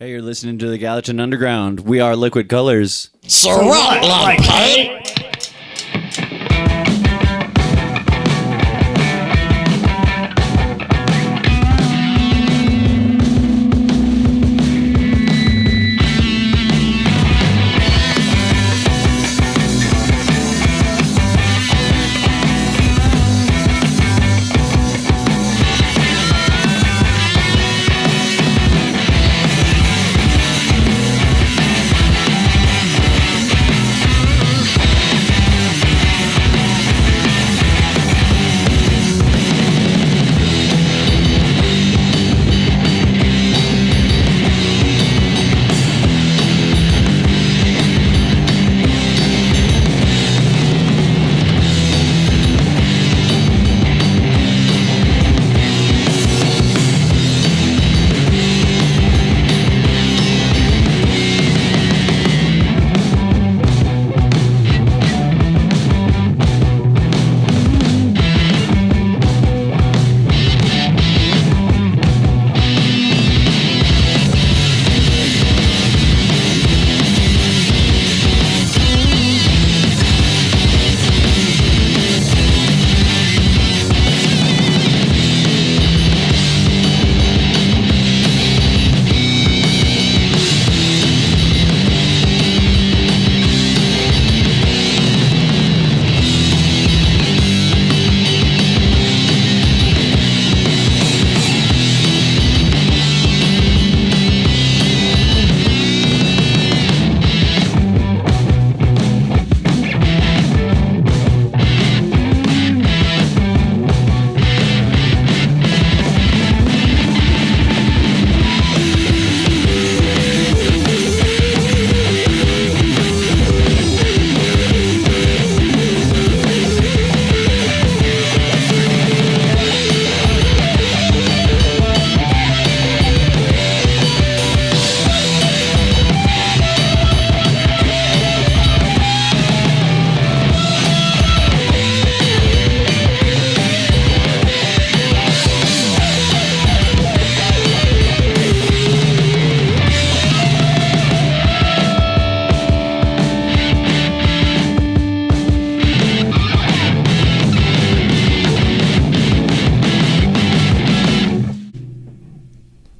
Hey, you're listening to the Gallatin Underground. We are Liquid Colors. So what, like paint?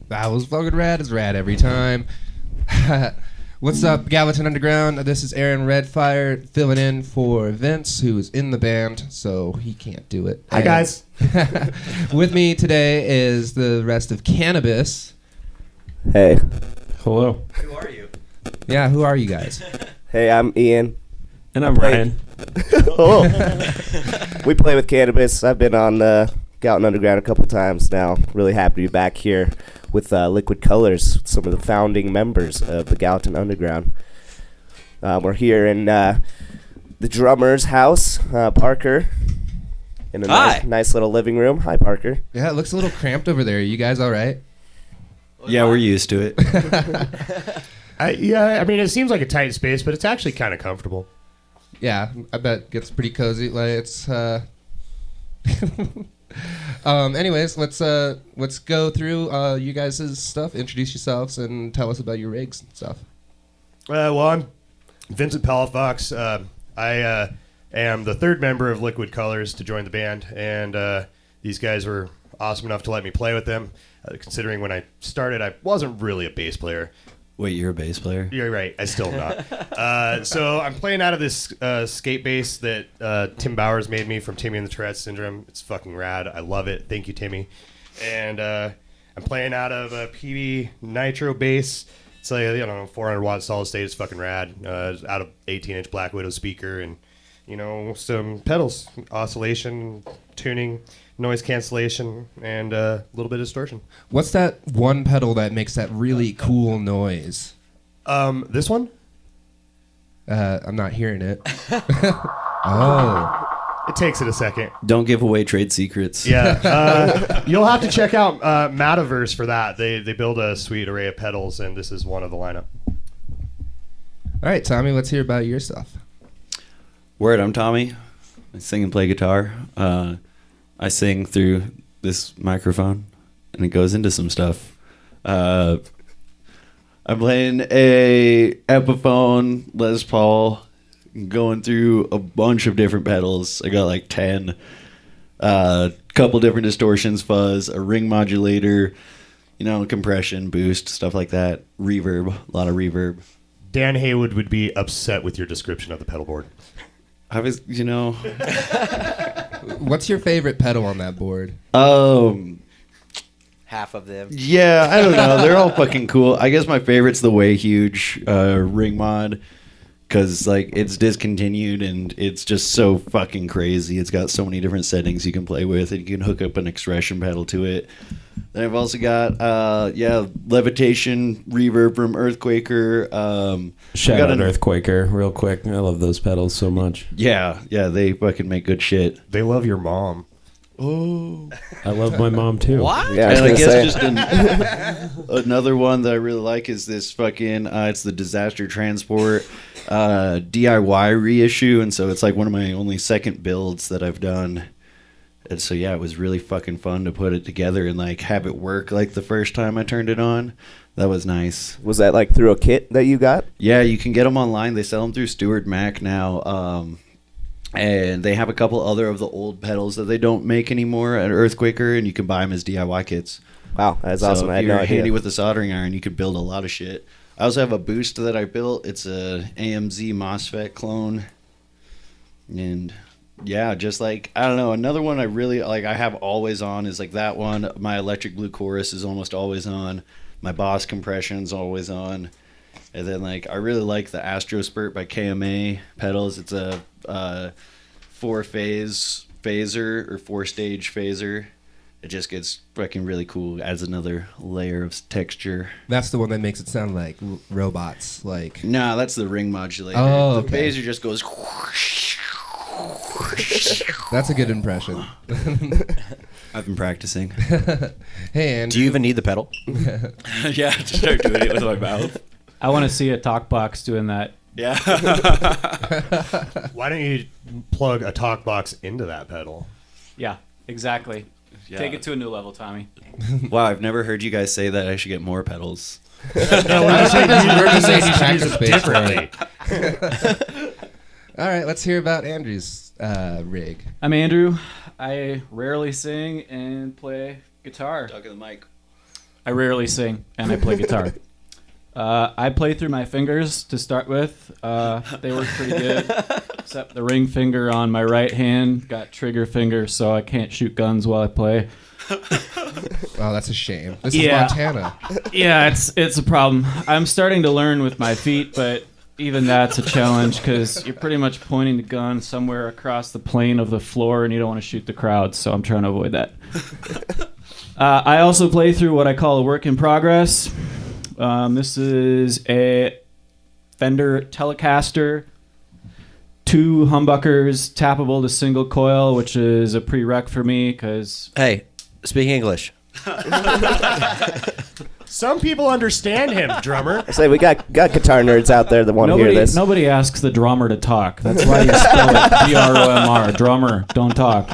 That was fucking rad as rad every time. What's up, Gallatin Underground? This is Aaron Redfire filling in for Vince, who's in the band, so he can't do it. Hi, guys. With me today is the rest of Cannabis. Hey. Hello. Who are you? Yeah, who are you guys? Hey, I'm Ian. And I'm Ryan. Oh. We play with Cannabis. I've been on Gallatin Underground a couple times now. Really happy to be back here with Liquid Colors, some of the founding members of the Gallatin Underground. We're here in the drummer's house, Parker, in a nice little living room. Hi, Parker. Yeah, it looks a little cramped over there. You guys all right? Yeah, we're used to it. I mean, it seems like a tight space, but it's actually kind of comfortable. Yeah, I bet it gets pretty cozy. Like it's. Anyways, let's go through you guys' stuff. Introduce yourselves and tell us about your rigs and stuff. Well, I'm Vincent Palafox. I am the third member of Liquid Colors to join the band, and these guys were awesome enough to let me play with them. Considering when I started, I wasn't really a bass player. Wait, you're a bass player? You're right. I still am not. So I'm playing out of this skate bass that Tim Bowers made me from Timmy and the Tourette Syndrome. It's fucking rad. I love it. Thank you, Timmy. And I'm playing out of a PB Nitro bass. It's like, 400 watt solid state. It's fucking rad. Out of 18-inch Black Widow speaker and, some pedals, oscillation, tuning, noise cancellation, and a little bit of distortion. What's that one pedal that makes that really cool noise? This one? I'm not hearing it. Oh. It takes it a second. Don't give away trade secrets. Yeah. You'll have to check out Metaverse for that. They build a sweet array of pedals, and this is one of the lineup. All right, Tommy, let's hear about your stuff. Word, I'm Tommy. I sing and play guitar. I sing through this microphone, and it goes into some stuff. I'm playing a Epiphone Les Paul, going through a bunch of different pedals. I got like 10. Couple different distortions, fuzz, a ring modulator, compression, boost, stuff like that. Reverb, a lot of reverb. Dan Haywood would be upset with your description of the pedal board. I was, What's your favorite pedal on that board? Half of them. Yeah, I don't know. They're all fucking cool. I guess my favorite's the Way Huge ring mod, because it's discontinued and it's just so fucking crazy. It's got so many different settings you can play with, and you can hook up an expression pedal to it. Then I've also got levitation reverb from Earthquaker. Shout out Earthquaker real quick. I love those pedals so much. Yeah, they fucking make good shit. They love your mom. Oh, I love my mom too. What? Yeah, and I guess say. another one that I really like is this fucking it's the Disaster Transport DIY reissue, and so it's like one of my only second builds that I've done. And so it was really fucking fun to put it together and have it work like the first time I turned it on. That was nice. Was that through a kit that you got? Yeah, you can get them online. They sell them through Stewart Mac now. And they have a couple other of the old pedals that they don't make anymore at Earthquaker, and you can buy them as DIY kits. Wow, that's awesome. I had If no you're idea. handy with a soldering iron, you could build a lot of shit. I also have a boost that I built. It's a AMZ MOSFET clone. And just I don't know, another one I really I have always on is that one. My Electric Blue Chorus is almost always on. My Boss Compression's always on. And then I really like the Astro Spurt by KMA pedals. It's a 4-phase phaser or 4-stage phaser. It just gets fucking really cool. Adds another layer of texture. That's the one that makes it sound like robots. Nah, that's the ring modulator. Oh, The okay. phaser just goes. That's a good impression. I've been practicing. Hey, Andrew. Do you even need the pedal? Yeah, to start doing it with my mouth. I want to see a talk box doing that. Yeah. Why don't you plug a talk box into that pedal? Yeah, exactly. Yeah. Take it to a new level, Tommy. Wow, I've never heard you guys say that I should get more pedals. No, we're just saying We're just saying you should practice use it space, differently. All right, let's hear about Andrew's rig. I'm Andrew. I rarely sing and play guitar. Talk to the mic. I rarely sing and I play guitar. I play through my fingers to start with. They work pretty good, except the ring finger on my right hand got trigger finger, so I can't shoot guns while I play. Oh, that's a shame. This Yeah. is Montana. Yeah, it's a problem. I'm starting to learn with my feet, but even that's a challenge because you're pretty much pointing the gun somewhere across the plane of the floor, and you don't want to shoot the crowd, so I'm trying to avoid that. I also play through what I call a work in progress. This is a Fender Telecaster, 2 humbuckers, tappable to single coil, which is a prereq for me because Hey, speaking English. Some people understand him, drummer. I say we got guitar nerds out there that want to hear this. nobody asks the drummer to talk. That's why you spell it DROMR. Drummer, don't talk.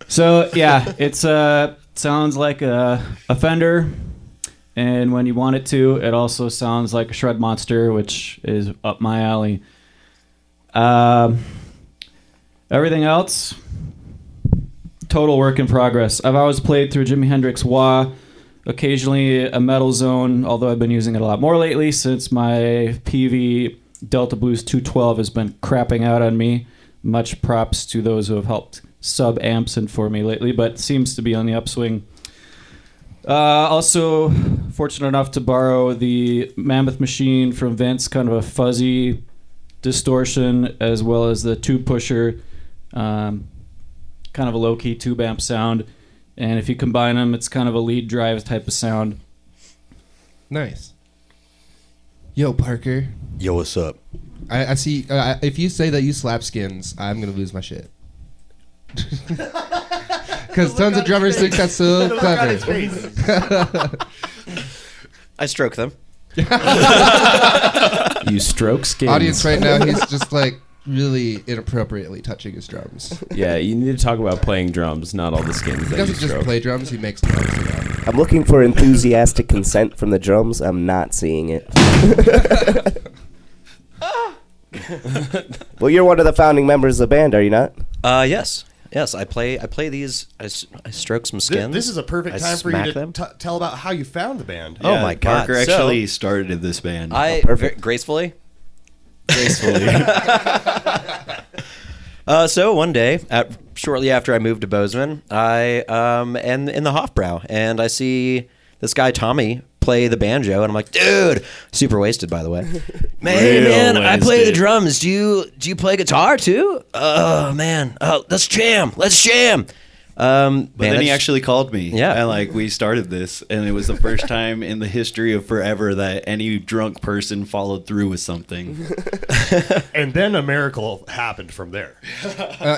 So yeah, it's sounds like a Fender, and when you want it to, it also sounds like a Shred Monster, which is up my alley. Everything else, total work in progress. I've always played through Jimi Hendrix wah, occasionally a Metal Zone, although I've been using it a lot more lately since my PV Delta Blues 212 has been crapping out on me. Much props to those who have helped sub amps in for me lately, but seems to be on the upswing. Also fortunate enough to borrow the Mammoth Machine from Vince, kind of a fuzzy distortion, as well as the tube pusher, kind of a low-key tube amp sound. And if you combine them, it's kind of a lead drive type of sound. Nice. Yo, Parker. Yo, what's up? I see. If you say that you slap skins, I'm gonna lose my shit. Because tons of drummers think that's so Look on his clever. face. I stroke them. You stroke skins. Audience right now, he's just like really inappropriately touching his drums. Yeah, you need to talk about playing drums, not all the skins He that you doesn't just stroke. play drums; he makes drums. I'm looking for enthusiastic consent from the drums. I'm not seeing it. Well, you're one of the founding members of the band, are you not? Yes. Yes, I play these. I stroke some skins. This is a perfect I time for you smack to them. tell about how you found the band. Oh my God. Parker So- actually started this band. I perfect. gracefully. gracefully. So one day, shortly after I moved to Bozeman, I am in the Hofbrau, and I see this guy Tommy play the banjo, and I'm like, dude, super wasted, by the way. Hey Real man, I play the wasted. drums. Do you play guitar too? Oh man, let's jam. But then he that's- actually called me. Yeah. And like we started this, and it was the first time in the history of forever that any drunk person followed through with something. And then a miracle happened from there.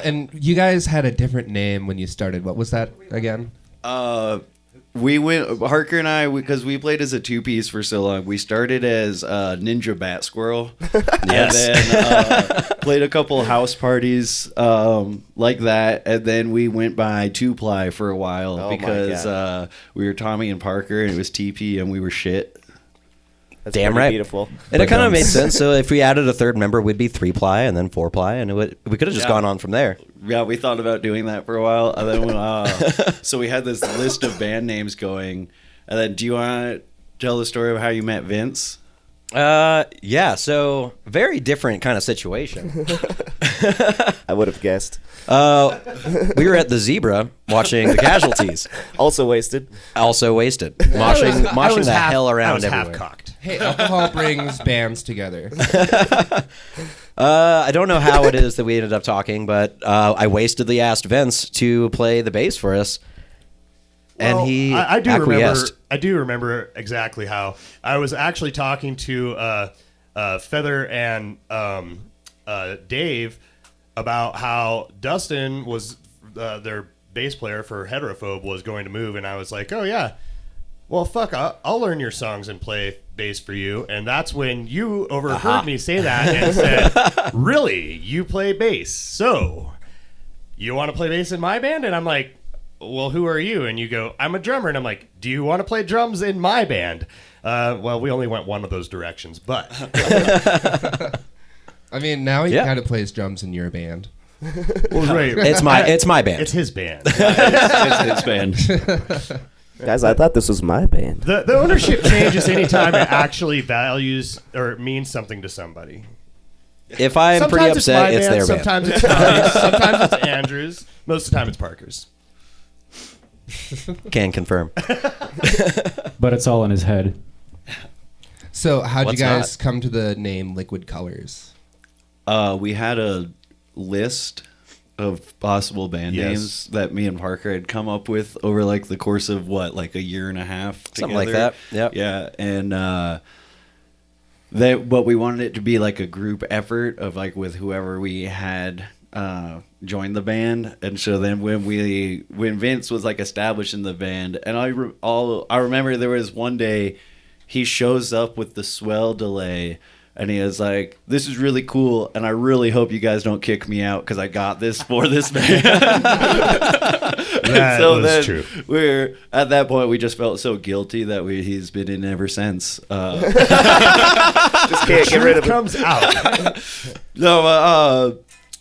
And you guys had a different name when you started. What was that again? We went, Harker and I, because we played as a two-piece for so long, we started as Ninja Bat Squirrel. Yes. And then played a couple house parties like that. And then we went by Two Ply for a while Oh my because God. we were Tommy and Parker, and it was TP, and we were shit. That's Damn pretty right. beautiful. And it kind of drums. made sense. So if we added a third member, we'd be 3-ply and then 4-ply, and we could have just Yeah. gone on from there. Yeah, we thought about doing that for a while, and then so we had this list of band names going. And then, do you want to tell the story of how you met Vince? Yeah. So very different kind of situation. I would have guessed. We were at the Zebra watching the Casualties, Also wasted. also wasted, moshing the hell I around was half everywhere. cocked. Hey, alcohol brings bands together. I don't know how it is that we ended up talking, but I wastedly asked Vince to play the bass for us, and Well, he I do acquiesced. remember. I do remember exactly how I was actually talking to Feather and Dave about how Dustin was their bass player for Heterophobe was going to move, and I was like, oh yeah, well fuck, I'll learn your songs and play bass for you. And that's when you overheard me say that and said, really, you play bass? So you want to play bass in my band? And I'm like, well, who are you? And you go, I'm a drummer. And I'm like, do you want to play drums in my band? Well, we only went one of those directions, but I mean, now he Yeah. kind of plays drums in your band. well, right. It's my band. It's his band. It's his band. Guys, I thought this was my band. The ownership changes anytime it actually values or means something to somebody. If I am pretty Sometimes upset, my it's band, their band. sometimes it's Tommy's, sometimes it's Andrew's, most of the time it's Parker's. Can confirm. But it's all in his head. So, how'd What's you guys come to the name Liquid Colors? We had a list of possible band Yes. names that me and Parker had come up with over like the course of like a year and a half, Something like together. that. Yep. Yeah, and but we wanted it to be like a group effort of like with whoever we had joined the band. And so then when Vince was like established in the band, and I remember there was one day he shows up with the swell delay. And he was like, "This is really cool, and I really hope you guys don't kick me out because I got this for this band." That so was then true. we're at that point. We just felt so guilty that he's been in ever since. Just can't get rid of Truth it. comes out.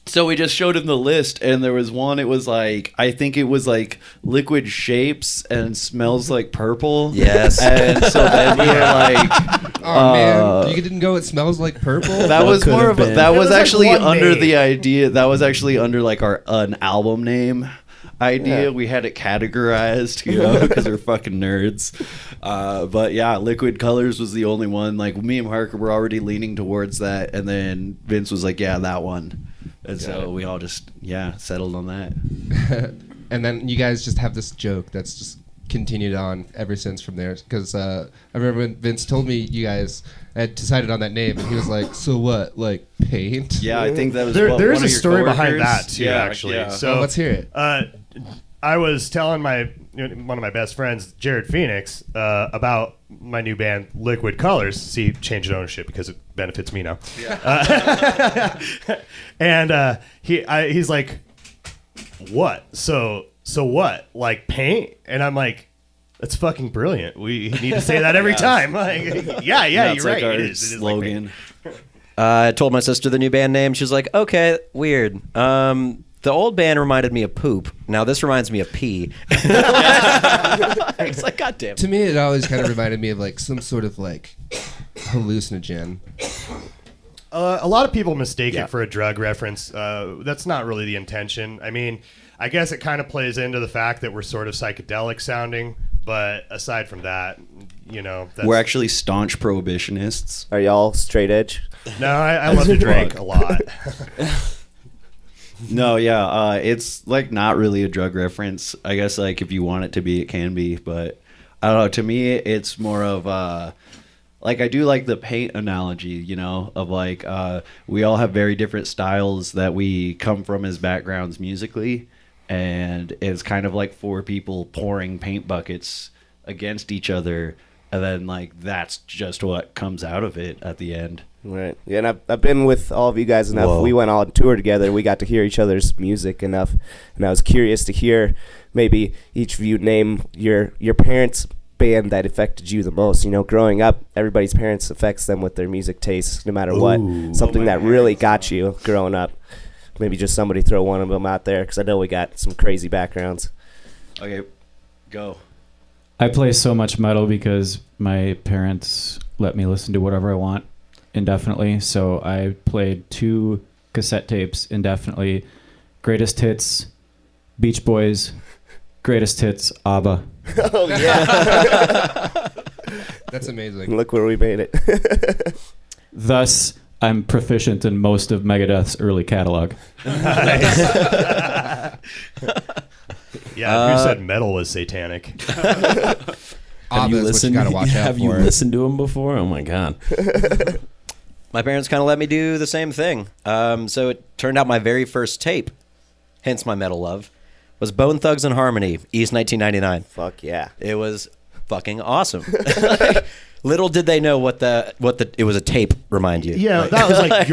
So we just showed him the list, and there was one. It was like I think it was like liquid shapes and smells like purple. Yes. And so then we were like. Oh man, you didn't go. It smells like purple. That was could more have of a, been? that It was was like actually one under name. the idea. That was actually under like an album name idea. Yeah. We had it categorized, because we're fucking nerds. But yeah, Liquid Colors was the only one. Like me and Parker were already leaning towards that, and then Vince was like, "Yeah, that one." And so we all just settled on that. And then you guys just have this joke that's just continued on ever since from there. Because I remember when Vince told me you guys had decided on that name, and he was like, "So what? Like paint?" Yeah, I think that was There one is of a your story behind coworkers. that too, Yeah, actually. yeah. So Well, let's hear it. I was telling my one of my best friends, Jared Phoenix, about my new band, Liquid Colors. See, changed ownership because it benefits me now. Yeah. And he's like, what? So what? Like paint? And I'm like, that's fucking brilliant. We need to say that every time. Like, yeah, That's you're like right. our It is like slogan. I told my sister the new band name. She was like, okay, weird. The old band reminded me of poop. Now this reminds me of pee. It's like, God damn. To me, it always kind of reminded me of like some sort of like hallucinogen. A lot of people mistake Yeah. it for a drug reference. That's not really the intention. I mean, I guess it kind of plays into the fact that we're sort of psychedelic sounding, but aside from that, that's, We're actually staunch prohibitionists. Are y'all straight edge? no. I love to drink a lot. No, yeah, it's like not really a drug reference. I guess like if you want it to be, it can be, but I don't know. To me, it's more of like I do like the paint analogy, of like we all have very different styles that we come from as backgrounds musically, and it's kind of like four people pouring paint buckets against each other, and then like that's just what comes out of it at the end. Right. Yeah, and I've been with all of you guys enough. Whoa. We went on tour together. We got to hear each other's music enough, and I was curious to hear maybe each of you name your parents' band that affected you the most. Growing up, everybody's parents affects them with their music tastes, no matter what. Something that really got you growing up. Maybe just somebody throw one of them out there, because I know we got some crazy backgrounds. Okay, go. I play so much metal because my parents let me listen to whatever I want indefinitely. So I played 2 cassette tapes indefinitely. Greatest Hits, Beach Boys. Greatest Hits, ABBA. Oh, yeah. That's amazing. Look where we made it. Thus, I'm proficient in most of Megadeth's early catalog. Yeah, who said metal was satanic? Have you Obvious what listened? you gotta watch out Have you for. listened to him before? Oh my god. My parents kind of let me do the same thing. So it turned out my very first tape, hence my metal love, was Bone Thugs and Harmony, East 1999. Fuck yeah. It was fucking awesome. Little did they know what it was a tape. Remind you? Yeah, that was like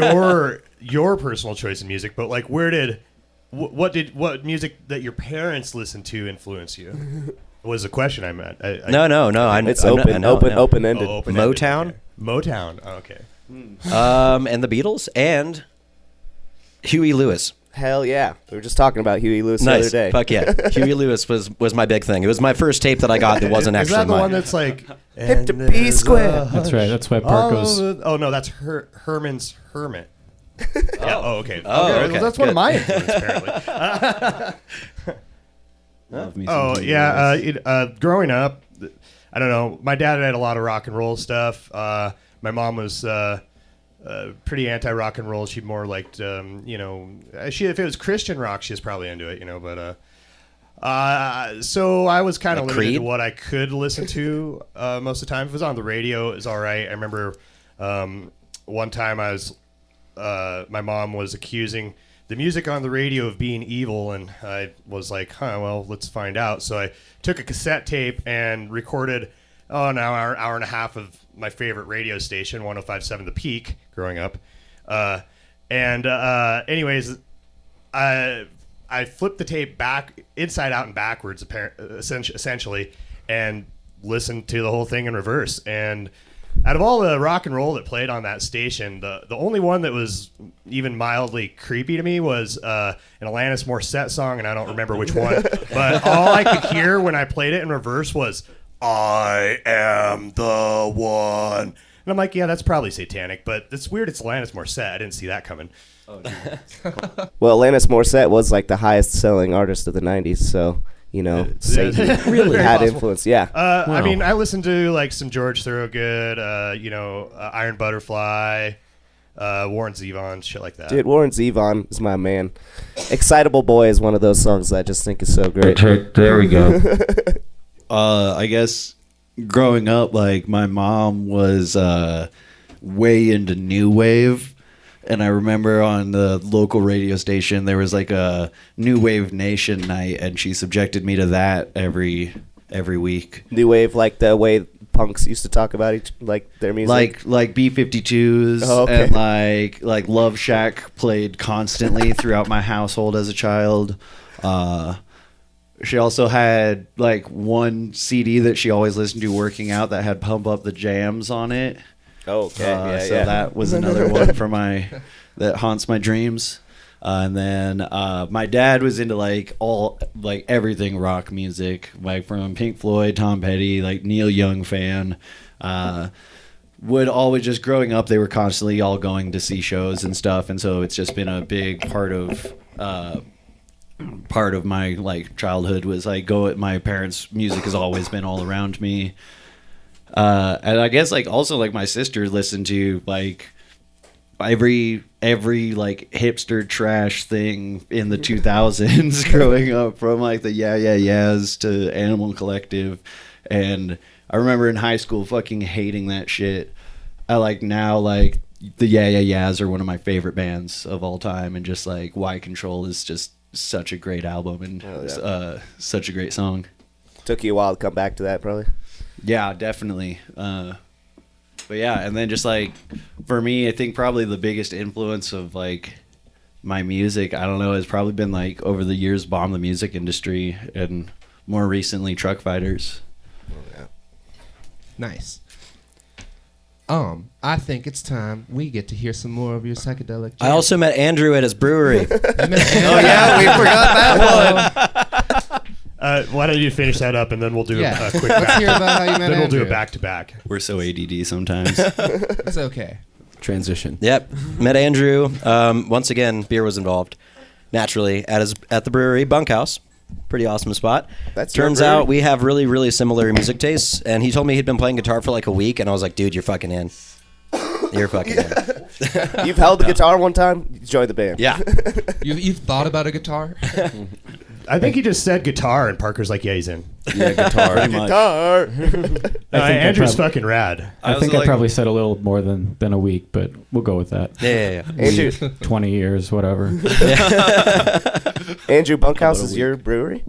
your personal choice in music. But like, what music that your parents listened to influence you? Was the question I meant. No. It's I open-ended. Open-ended. Motown? Okay. Motown. Oh, okay. And the Beatles and Huey Lewis. Hell yeah. We were just talking about Huey Lewis the other Nice. day. Fuck yeah. Huey Lewis was my big thing. It was my first tape that I got that wasn't Is actually that the mine. one that's like Hip to "And P there's square." a That's right. That's why hush Park goes. Oh no, that's Herman's Hermit. Yeah. Oh, okay. Oh, Okay, okay. Well, that's one of Good. my influences, apparently. Love me some Oh Huey yeah. Lewis. Growing up, I don't know. My dad had a lot of rock and roll stuff. My mom was pretty anti rock and roll. She more liked, if it was Christian rock, she was probably into it, But so I was kind of Like limited Creed? to what I could listen to most of the time. If it was on the radio, it was all right. I remember one time my mom was accusing the music on the radio of being evil, and I was like, well, let's find out. So I took a cassette tape and recorded an hour and a half of my favorite radio station, 105.7 The Peak, growing up. Anyways, I flipped the tape back, inside out and backwards, essentially, and listened to the whole thing in reverse. And out of all the rock and roll that played on that station, the only one that was even mildly creepy to me was an Alanis Morissette song, and I don't remember which one. But all I could hear when I played it in reverse was, "I am the one." And I'm like, yeah, that's probably satanic, but it's weird it's Alanis Morissette. I didn't see that coming. Well, Alanis Morissette was like the highest selling artist of the 90s, so, Satan Really? had Possible. influence. Yeah. I mean, I listened to like some George Thorogood, Iron Butterfly, Warren Zevon, shit like that. Dude, Warren Zevon is my man. Excitable Boy is one of those songs that I just think is so great. There we go. I guess growing up, like my mom was way into new wave, And I remember on the local radio station there was like a New Wave Nation night, and she subjected me to that every week. New wave, like the way punks used to talk about their music. Like B-52s and like Love Shack played constantly throughout my household as a child. She also had like one CD that she always listened to working out that had Pump Up the Jams on it. Oh, okay. So that was another one that haunts my dreams. And then my dad was into everything rock music, like from Pink Floyd, Tom Petty, like Neil Young fan. Would always just growing up, they were constantly all going to see shows and stuff, and so it's just been a big part of my like childhood was like my parents' music has always been all around me. And I guess like also like my sister listened to like every like hipster trash thing in the 2000s growing up, from like the Yeah Yeah Yeahs to Animal Collective. And I remember in high school fucking hating that shit. I like now like the Yeah Yeah Yeahs are one of my favorite bands of all time, and just like Why Control is just such a great album and such a great song. Took you a while to come back to that, probably. Yeah, definitely. But yeah, and then just like for me, I think probably the biggest influence of like my music, I don't know, has probably been like over the years Bomb the Music Industry, and more recently Truck Fighters. Oh, yeah. Nice. I think it's time we get to hear some more of your psychedelic jam. I also met Andrew at his brewery. You met Andrew? Oh yeah, we forgot that one. Why don't you finish that up, and then we'll do a quick Let's back. hear about how you met Then we'll Andrew. do a back-to-back. We're so ADD sometimes. It's okay. Transition. Yep. Met Andrew. Once again, beer was involved. Naturally, at the brewery, Bunkhouse. Pretty awesome spot. That's your Turns brewery? out we have really, really similar music tastes. And he told me he'd been playing guitar for like a week, and I was like, dude, you're fucking in. You're fucking in. You've held the guitar one time? Join the band. Yeah. You've thought about a guitar? I think he just said guitar, and Parker's like, yeah, he's in. Yeah, guitar. Pretty much. Guitar. Andrew's fucking rad. I was think like- I probably said a little more than a week, but we'll go with that. Yeah. Andrew, 20 years, whatever. Andrew, Bunkhouse is your brewery?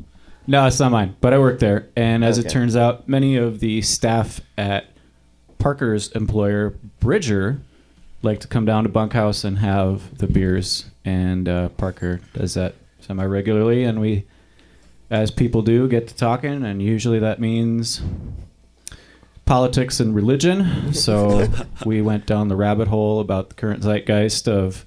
No, it's not mine, but I work there. And as it Okay. turns out, many of the staff at Parker's employer, Bridger, like to come down to Bunkhouse and have the beers. And Parker does that semi-regularly. And we, as people do, get to talking. And usually that means politics and religion. So we went down the rabbit hole about the current zeitgeist of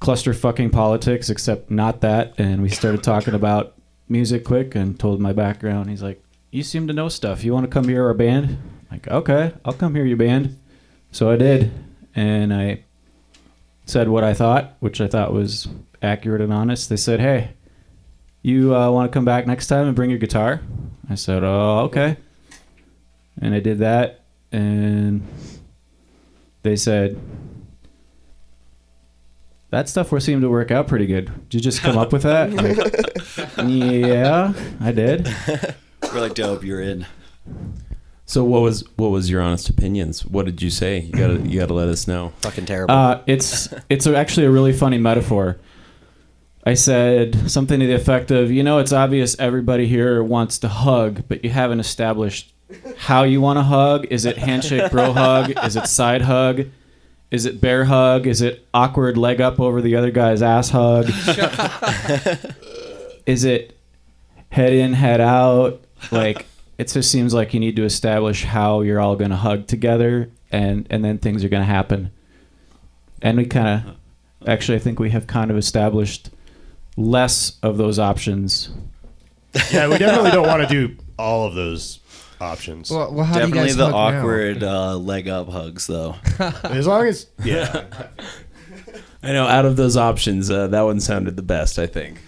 cluster fucking politics, except not that. And we started talking about music quick and told my background. He's like, you seem to know stuff. You want to come hear our band? I'm like, okay, I'll come hear your band. So I did. And I said what I thought, which I thought was accurate and honest. They said, hey, you want to come back next time and bring your guitar? I said, oh, okay. And I did that. And they said, that stuff seemed to work out pretty good. Did you just come up with that? Like, yeah, I did. We're like, dope, you're in. So what was your honest opinions? What did you say? You gotta let us know. Fucking terrible. It's actually a really funny metaphor. I said something to the effect of, it's obvious everybody here wants to hug, but you haven't established how you want to hug. Is it handshake, bro hug? Is it side hug? Is it bear hug? Is it awkward leg up over the other guy's ass hug? Is it head in, head out? Like, it just seems like you need to establish how you're all going to hug together, and then things are going to happen. And we actually, I think we have kind of established less of those options. Yeah, we definitely don't want to do all of those options. Well, how do you Definitely guys the hug now? awkward leg up hugs, though. As long as, yeah. I know. Out of those options, that one sounded the best, I think.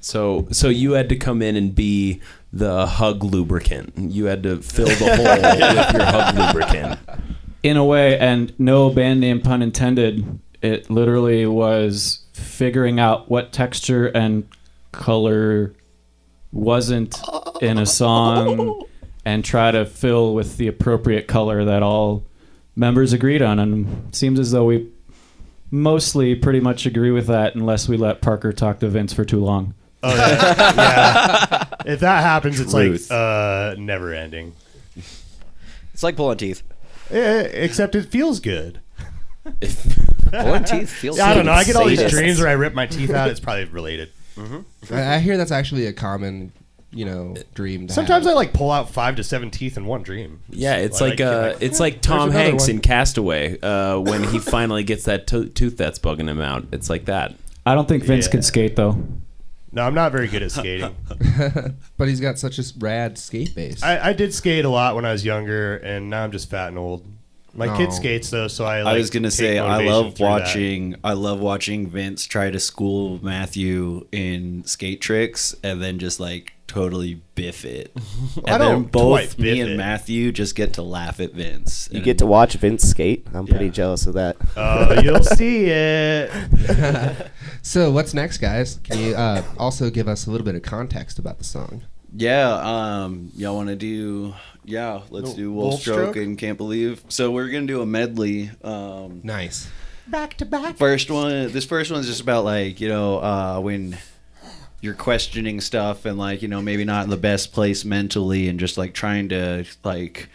So you had to come in and be the hug lubricant. You had to fill the hole with your hug lubricant. In a way, and no band name pun intended, it literally was figuring out what texture and color wasn't in a song and try to fill with the appropriate color that all members agreed on. And it seems as though we mostly pretty much agree with that unless we let Parker talk to Vince for too long. Oh yeah. Yeah. If that happens, it's Ruth. like never ending. It's like pulling teeth. Except it feels good. Pulling teeth feels. I don't know. I get all these sadist. dreams where I rip my teeth out. It's probably related. I hear that's actually a common, dream. To Sometimes I have. like pull out 5 to 7 teeth in one dream. Yeah, it's Like, it's like Tom another Hanks one. in Castaway when he finally gets that tooth that's bugging him out. It's like that. I don't think Vince Yeah. can skate though. No, I'm not very good at skating. But he's got such a rad skate base. I did skate a lot when I was younger, and now I'm just fat and old. My kid Oh. skates though, so I. I Like, was gonna take say I motivation love through that. watching. I love watching Vince try to school Matthew in skate tricks, and then just like totally biff it. And I then don't both quite me biff and it. Matthew just get to laugh at Vince. You And- get to watch Vince skate. I'm pretty Yeah. jealous of that. Oh, you'll see it. So what's next, guys? Can you also give us a little bit of context about the song? Yeah, y'all want to do? Yeah, let's do Wolf Stroke and Can't Believe. So we're gonna do a medley. Nice. Back to back. This first one's just about like when you're questioning stuff and like maybe not in the best place mentally and just like trying to like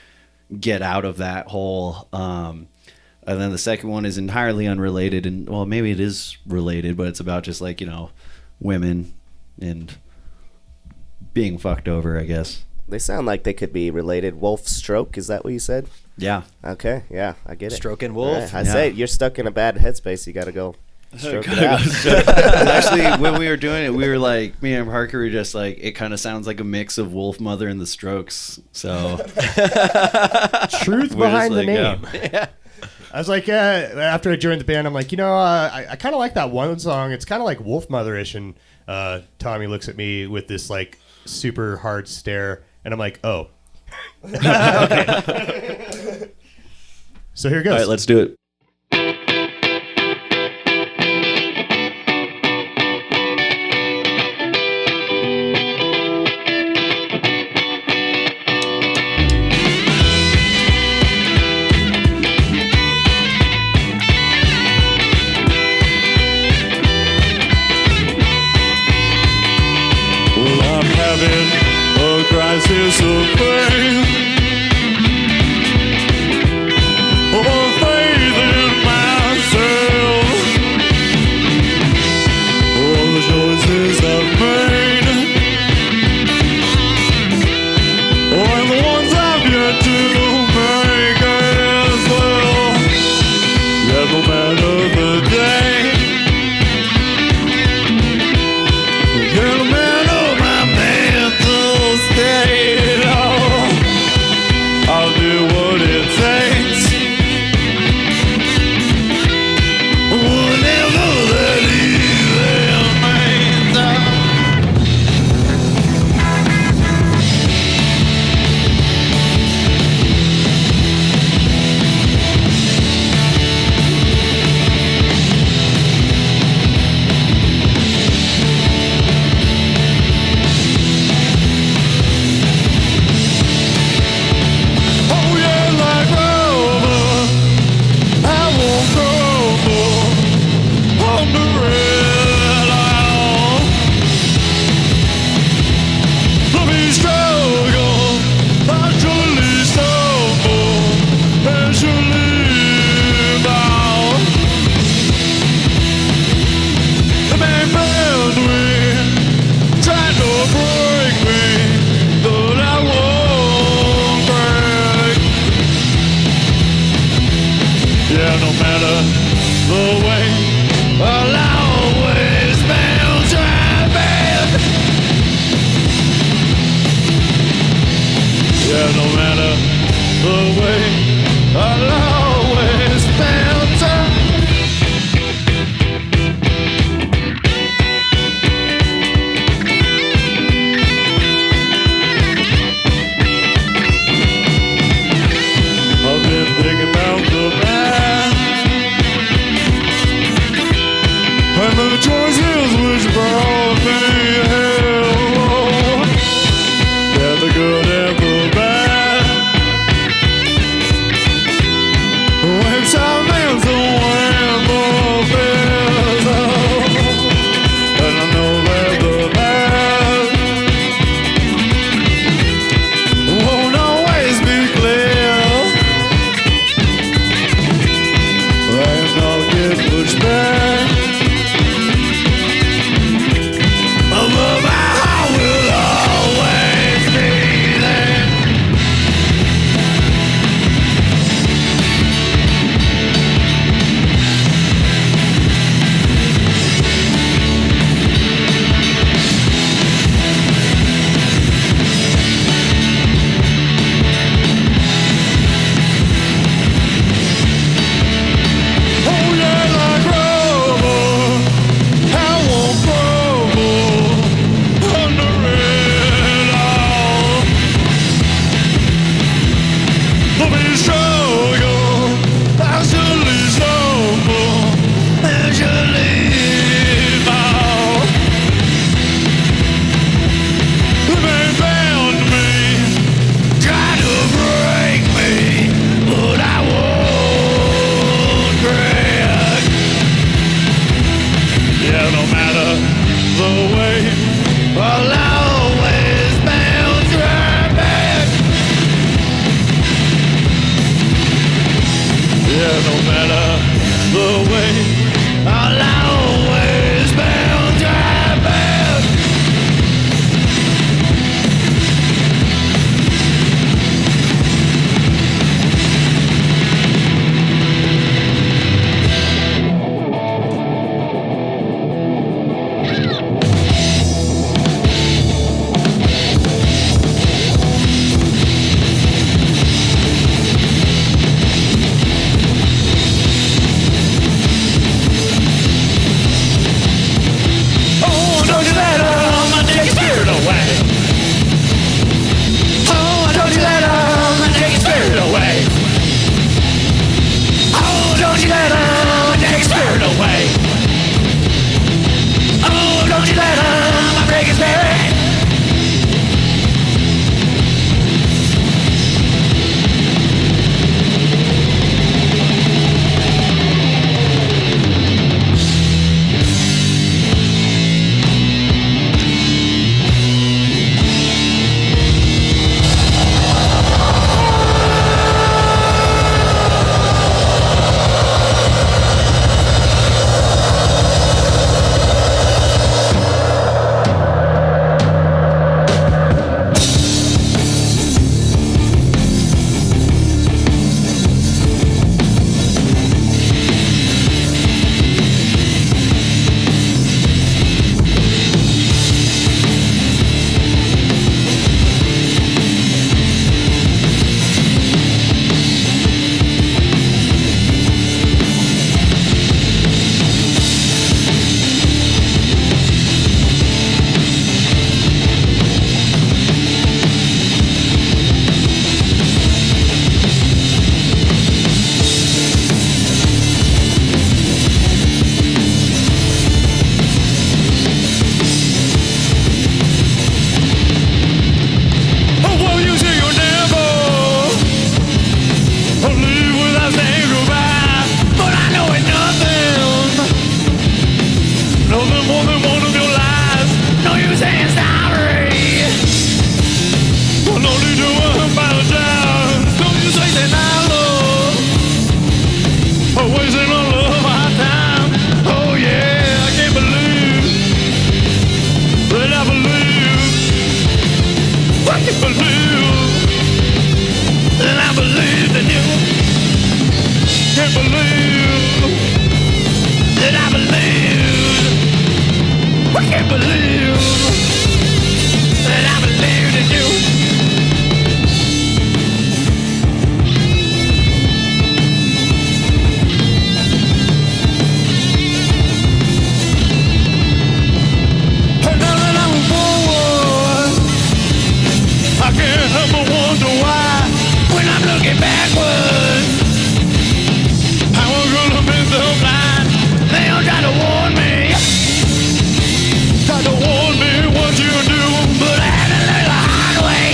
get out of that hole. And then the second one is entirely unrelated, and well, maybe it is related, but it's about just like women and being fucked over, I guess. They sound like they could be related. Wolf Stroke, is that what you said? Yeah. Okay, yeah, I get it. Stroking All wolf. right, I Yeah. say you're stuck in a bad headspace. You got to go stroke it out. Actually, when we were doing it, we were like, me and Parker were just like, it kind of sounds like a mix of Wolf Mother and the Strokes. So Truth we're behind just the like, name. yeah. I was like, after I joined the band, I'm like, I kind of like that one song. It's kind of like Wolf Mother-ish, and Tommy looks at me with this like super hard stare, and I'm like, oh. Okay. So here it goes. All right, let's do it. I'm having a crisis of faith. Of faith in myself. All the choices I've made. And the ones I've yet to make as well. Yet no matter the day. You're the man of my mental state. Oh, I'll do what it takes. Whatever that even means. Oh yeah, like rubber, I won't crumble under it all. Let me struggle, I truly stumble, and surely bow. The man burned me, tried to break me, but I won't break. Yeah, no matter the way, I'll always bounce right back. Yeah, no matter the way, I'll always bounce right. I've been thinking about the past and the choices which brought me here. Yeah, the good and the bad. no matter the way, I'll always build your bed. Oh, don't you let them take your spirit away. Oh, don't you let them take your spirit away. Oh, don't you let them take your spirit away. Oh, don't you let them break your spirit. Oh, well, you say you'll never leave without saying goodbye. But I know it's nothing more than one of your lies. No use saying sorry. Well, no need to apologize. Don't you say that I love. Oh, wasting all of my time. Oh, yeah, I can't believe that I believe. I can't believe that I believed in you. Can't believe that I believed. I can't believe that I believed in you. And now that I'm forward, I can't help but wonder why, when I'm looking backwards, how I'm gonna be so blind. They all try to warn me, what you do, but I had to learn the hard way,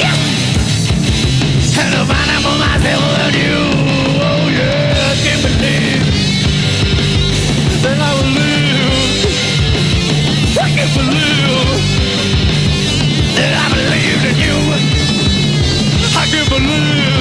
and to find out for myself what you. Oh yeah, I can't believe that I will live. I can't believe that I believed in you. I can't believe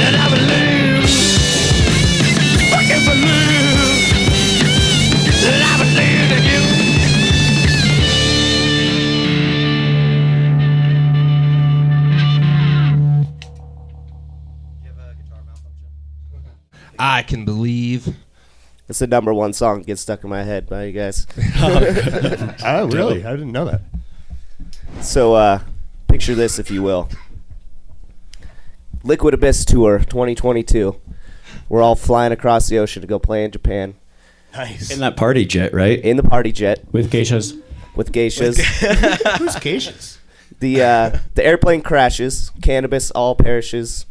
and I believe, fucking believe that I believe in you. I can believe. It's the number one song that gets stuck in my head by you guys. Oh, really? I didn't know that. So, picture this, if you will. Liquid Abyss Tour 2022. We're all flying across the ocean to go play in Japan Nice. In that party jet, right? in the party jet With geishas. with geishas. Who's Cassius? The airplane crashes. Cannabis all perishes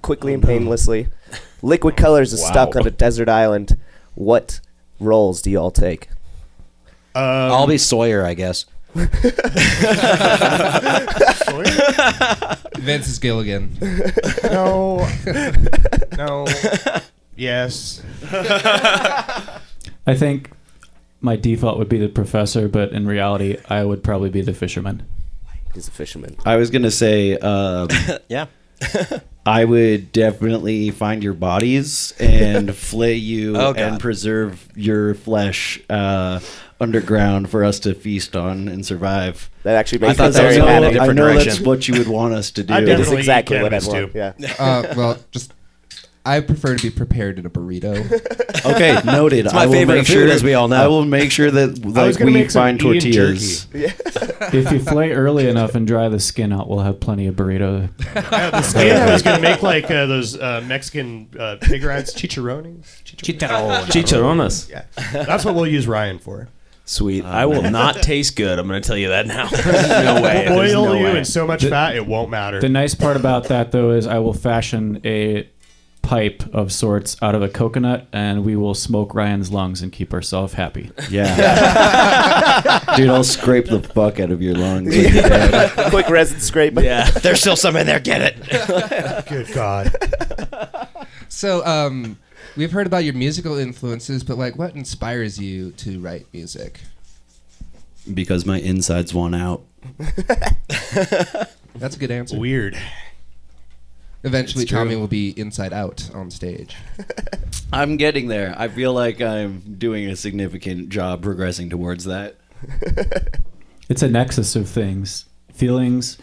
quickly and painlessly. Liquid Colors is stuck on a desert island. What roles do you all take? I'll be Sawyer, I guess. Vince is Gilligan. No. No. Yes. I think my default would be the professor, but in reality, I would probably be the fisherman. He's a fisherman. I was gonna say, Yeah. I would definitely find your bodies and flay you Oh, God. and preserve your flesh underground for us to feast on and survive. That actually makes thought me that was very going in a happy. different I know direction. that's what you would want us to do. I It is definitely exactly eat what I cannabis, want. too. Yeah. Well, just I prefer to be prepared in a burrito. Okay, noted. It's my I will favorite make food, sure, as we all know. I will make sure that I was like gonna we make some find Ian tortillas. If you flay early enough and dry the skin out, we'll have plenty of burrito. The skin I was going to make like those Mexican pig rides, chicharrones. Chicharrones. Yeah. That's what we'll use Ryan for. Sweet. I will not taste good. I'm going to tell you that now. No way. We'll There's boil no you way. in so much fat, it won't matter. The nice part about that, though, is I will fashion a pipe of sorts out of a coconut, and we will smoke Ryan's lungs and keep ourselves happy. Yeah. Dude, I'll scrape the fuck out of your lungs. when you're dead. Quick resin scrape. Yeah. There's still some in there. Get it. Good God. So, we've heard about your musical influences, but like, what inspires you to write music? Because my insides want out. That's a good answer. Weird. Eventually, It's true. Tommy will be inside out on stage. I'm getting there. I feel like I'm doing a significant job progressing towards that. It's a nexus of things. Feelings,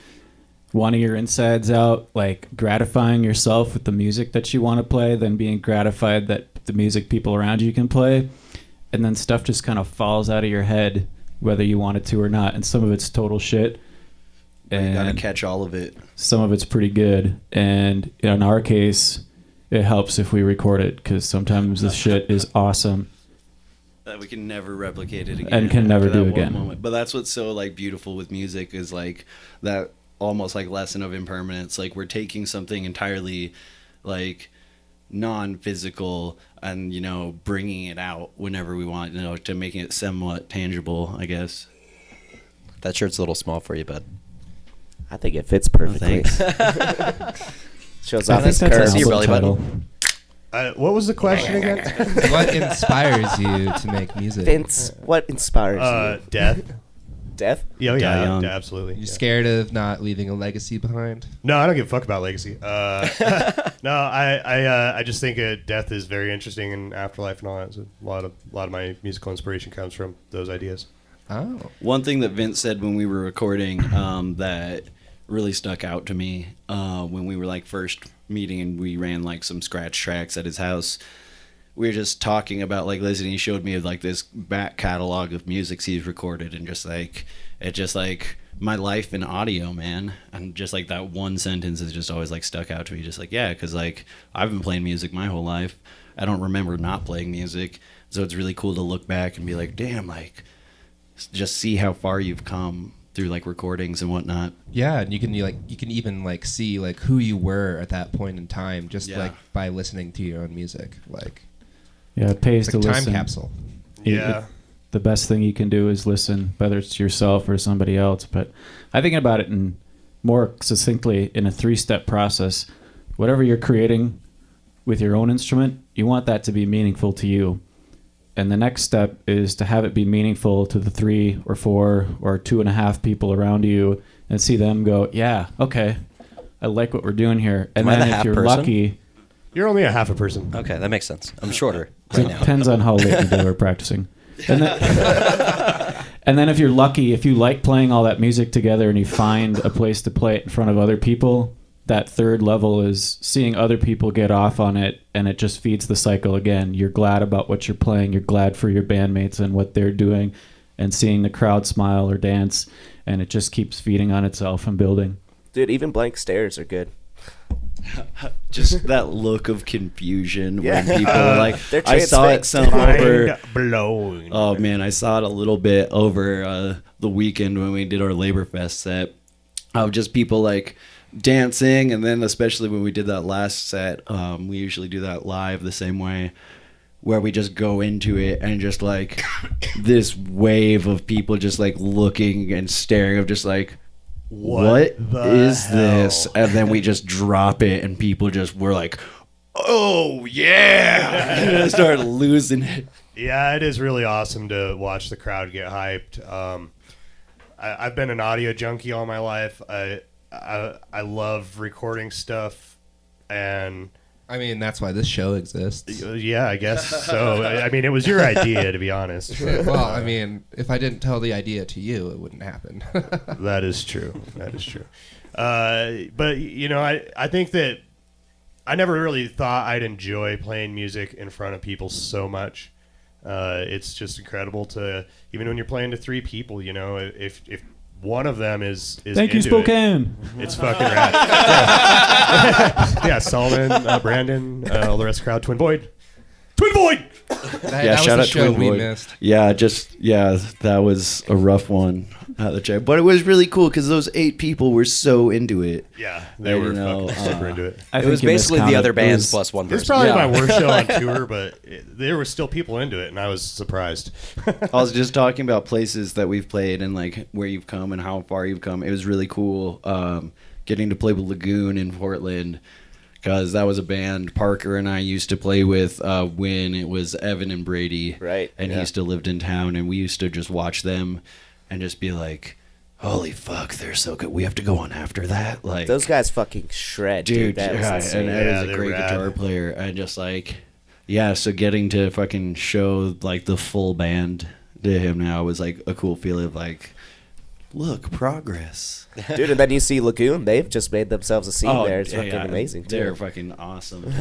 wanting your insides out, like gratifying yourself with the music that you want to play, then being gratified that the music people around you can play, and then stuff just kind of falls out of your head whether you want it to or not, and some of it's total shit. You gotta And catch all of it. some of it's pretty good, and in our case it helps if we record it, because sometimes the shit is awesome. That we can never replicate it again. And can never after do that one again. moment. But that's what's so like beautiful with music is like that almost like lesson of impermanence. Like we're taking something entirely like non-physical and bringing it out whenever we want, to making it somewhat tangible, I guess. That shirt's a little small for you, bud. I think it fits perfectly. Thanks. Shows I off think his that's an curves. See your album belly title. What was the question again? What inspires you to make music? Vince, what inspires you? Death. Death? Yeah, Die young. yeah, absolutely. You're yeah. scared of not leaving a legacy behind? No, I don't give a fuck about legacy. No, I just think death is very interesting in afterlife and all that. So a lot of my musical inspiration comes from those ideas. Oh. One thing that Vince said when we were recording that really stuck out to me when we were like first meeting and we ran like some scratch tracks at his house. We were just talking about like listening. He showed me like this back catalog of music he's recorded, and just like my life in audio, man. And just like that one sentence is just always like stuck out to me. Just like, yeah, because like I've been playing music my whole life. I don't remember not playing music, so it's really cool to look back and be like, damn, like just see how far you've come through like recordings and whatnot. Yeah, and you can even like see like who you were at that point in time just Yeah. like by listening to your own music. Like Yeah, it pays it's to like time listen. capsule. Yeah. The best thing you can do is listen, whether it's to yourself or somebody else. But I think about it in more succinctly in a 3-step process. Whatever you're creating with your own instrument, you want that to be meaningful to you. And the next step is to have it be meaningful to the 3 or 4 or 2.5 people around you, and see them go, yeah, okay, I like what we're doing here. And Am I then the if half you're person? lucky, You're only a half a person. Okay, that makes sense. I'm shorter it right now. depends on how late in the day we're practicing. And then, and then if you're lucky, if you like playing all that music together and you find a place to play it in front of other people, that third level is seeing other people get off on it, and it just feeds the cycle again. You're glad about what you're playing. You're glad for your bandmates and what they're doing, and seeing the crowd smile or dance, and it just keeps feeding on itself and building. Dude, even blank stares are good. Just that look of confusion Yeah. when people are like, They're I saw it transfixed. some over. Mind blown. Oh man, I saw it a little bit over the weekend when we did our Labor Fest set of just people like dancing, and then especially when we did that last set, we usually do that live the same way, where we just go into it and just like this wave of people just like looking and staring of just like, what the is hell? this? And then we just drop it, and people just were like, oh yeah, and I started losing it. Yeah, it is really awesome to watch the crowd get hyped. I've been an audio junkie all my life. I love recording stuff, and I mean, that's why this show exists. yeah, I guess so. I mean, it was your idea, to be honest. Well, I mean, if I didn't tell the idea to you, it wouldn't happen. That is true. That is true. But you know, I think that I never really thought I'd enjoy playing music in front of people so much. It's just incredible to, even when you're playing to 3 people, you know, if one of them is Thank you, into Spokane. it's fucking rad. Yeah, Solomon, Brandon, all the rest of the crowd, Twin Void. Yeah, that shout was out the show Twin we Void. missed. Yeah, that was a rough one at the check, but it was really cool because those 8 people were so into it. Yeah, they And, were you know, fucking super into it. I It think was you basically the miscounted. other It bands was- plus one It's person. probably Yeah. my worst show on tour, but there were still people into it, and I was surprised. I was just talking about places that we've played and like where you've come and how far you've come. It was really cool getting to play with Lagoon in Portland, because that was a band Parker and I used to play with when it was Evan and Brady. Right, And yeah. he still lived in town, and we used to just watch them and just be like, holy fuck, they're so good. We have to go on after that. Like Those guys fucking shred, dude. dude, That was yeah, insane. and Ed Yeah, is a they're great rad. guitar player. And just like, yeah, so getting to fucking show like the full band to him now was like a cool feeling of like, look, progress. Dude, and then you see Lagoon. They've just made themselves a scene there. It's yeah, fucking yeah. amazing, too. They're fucking awesome.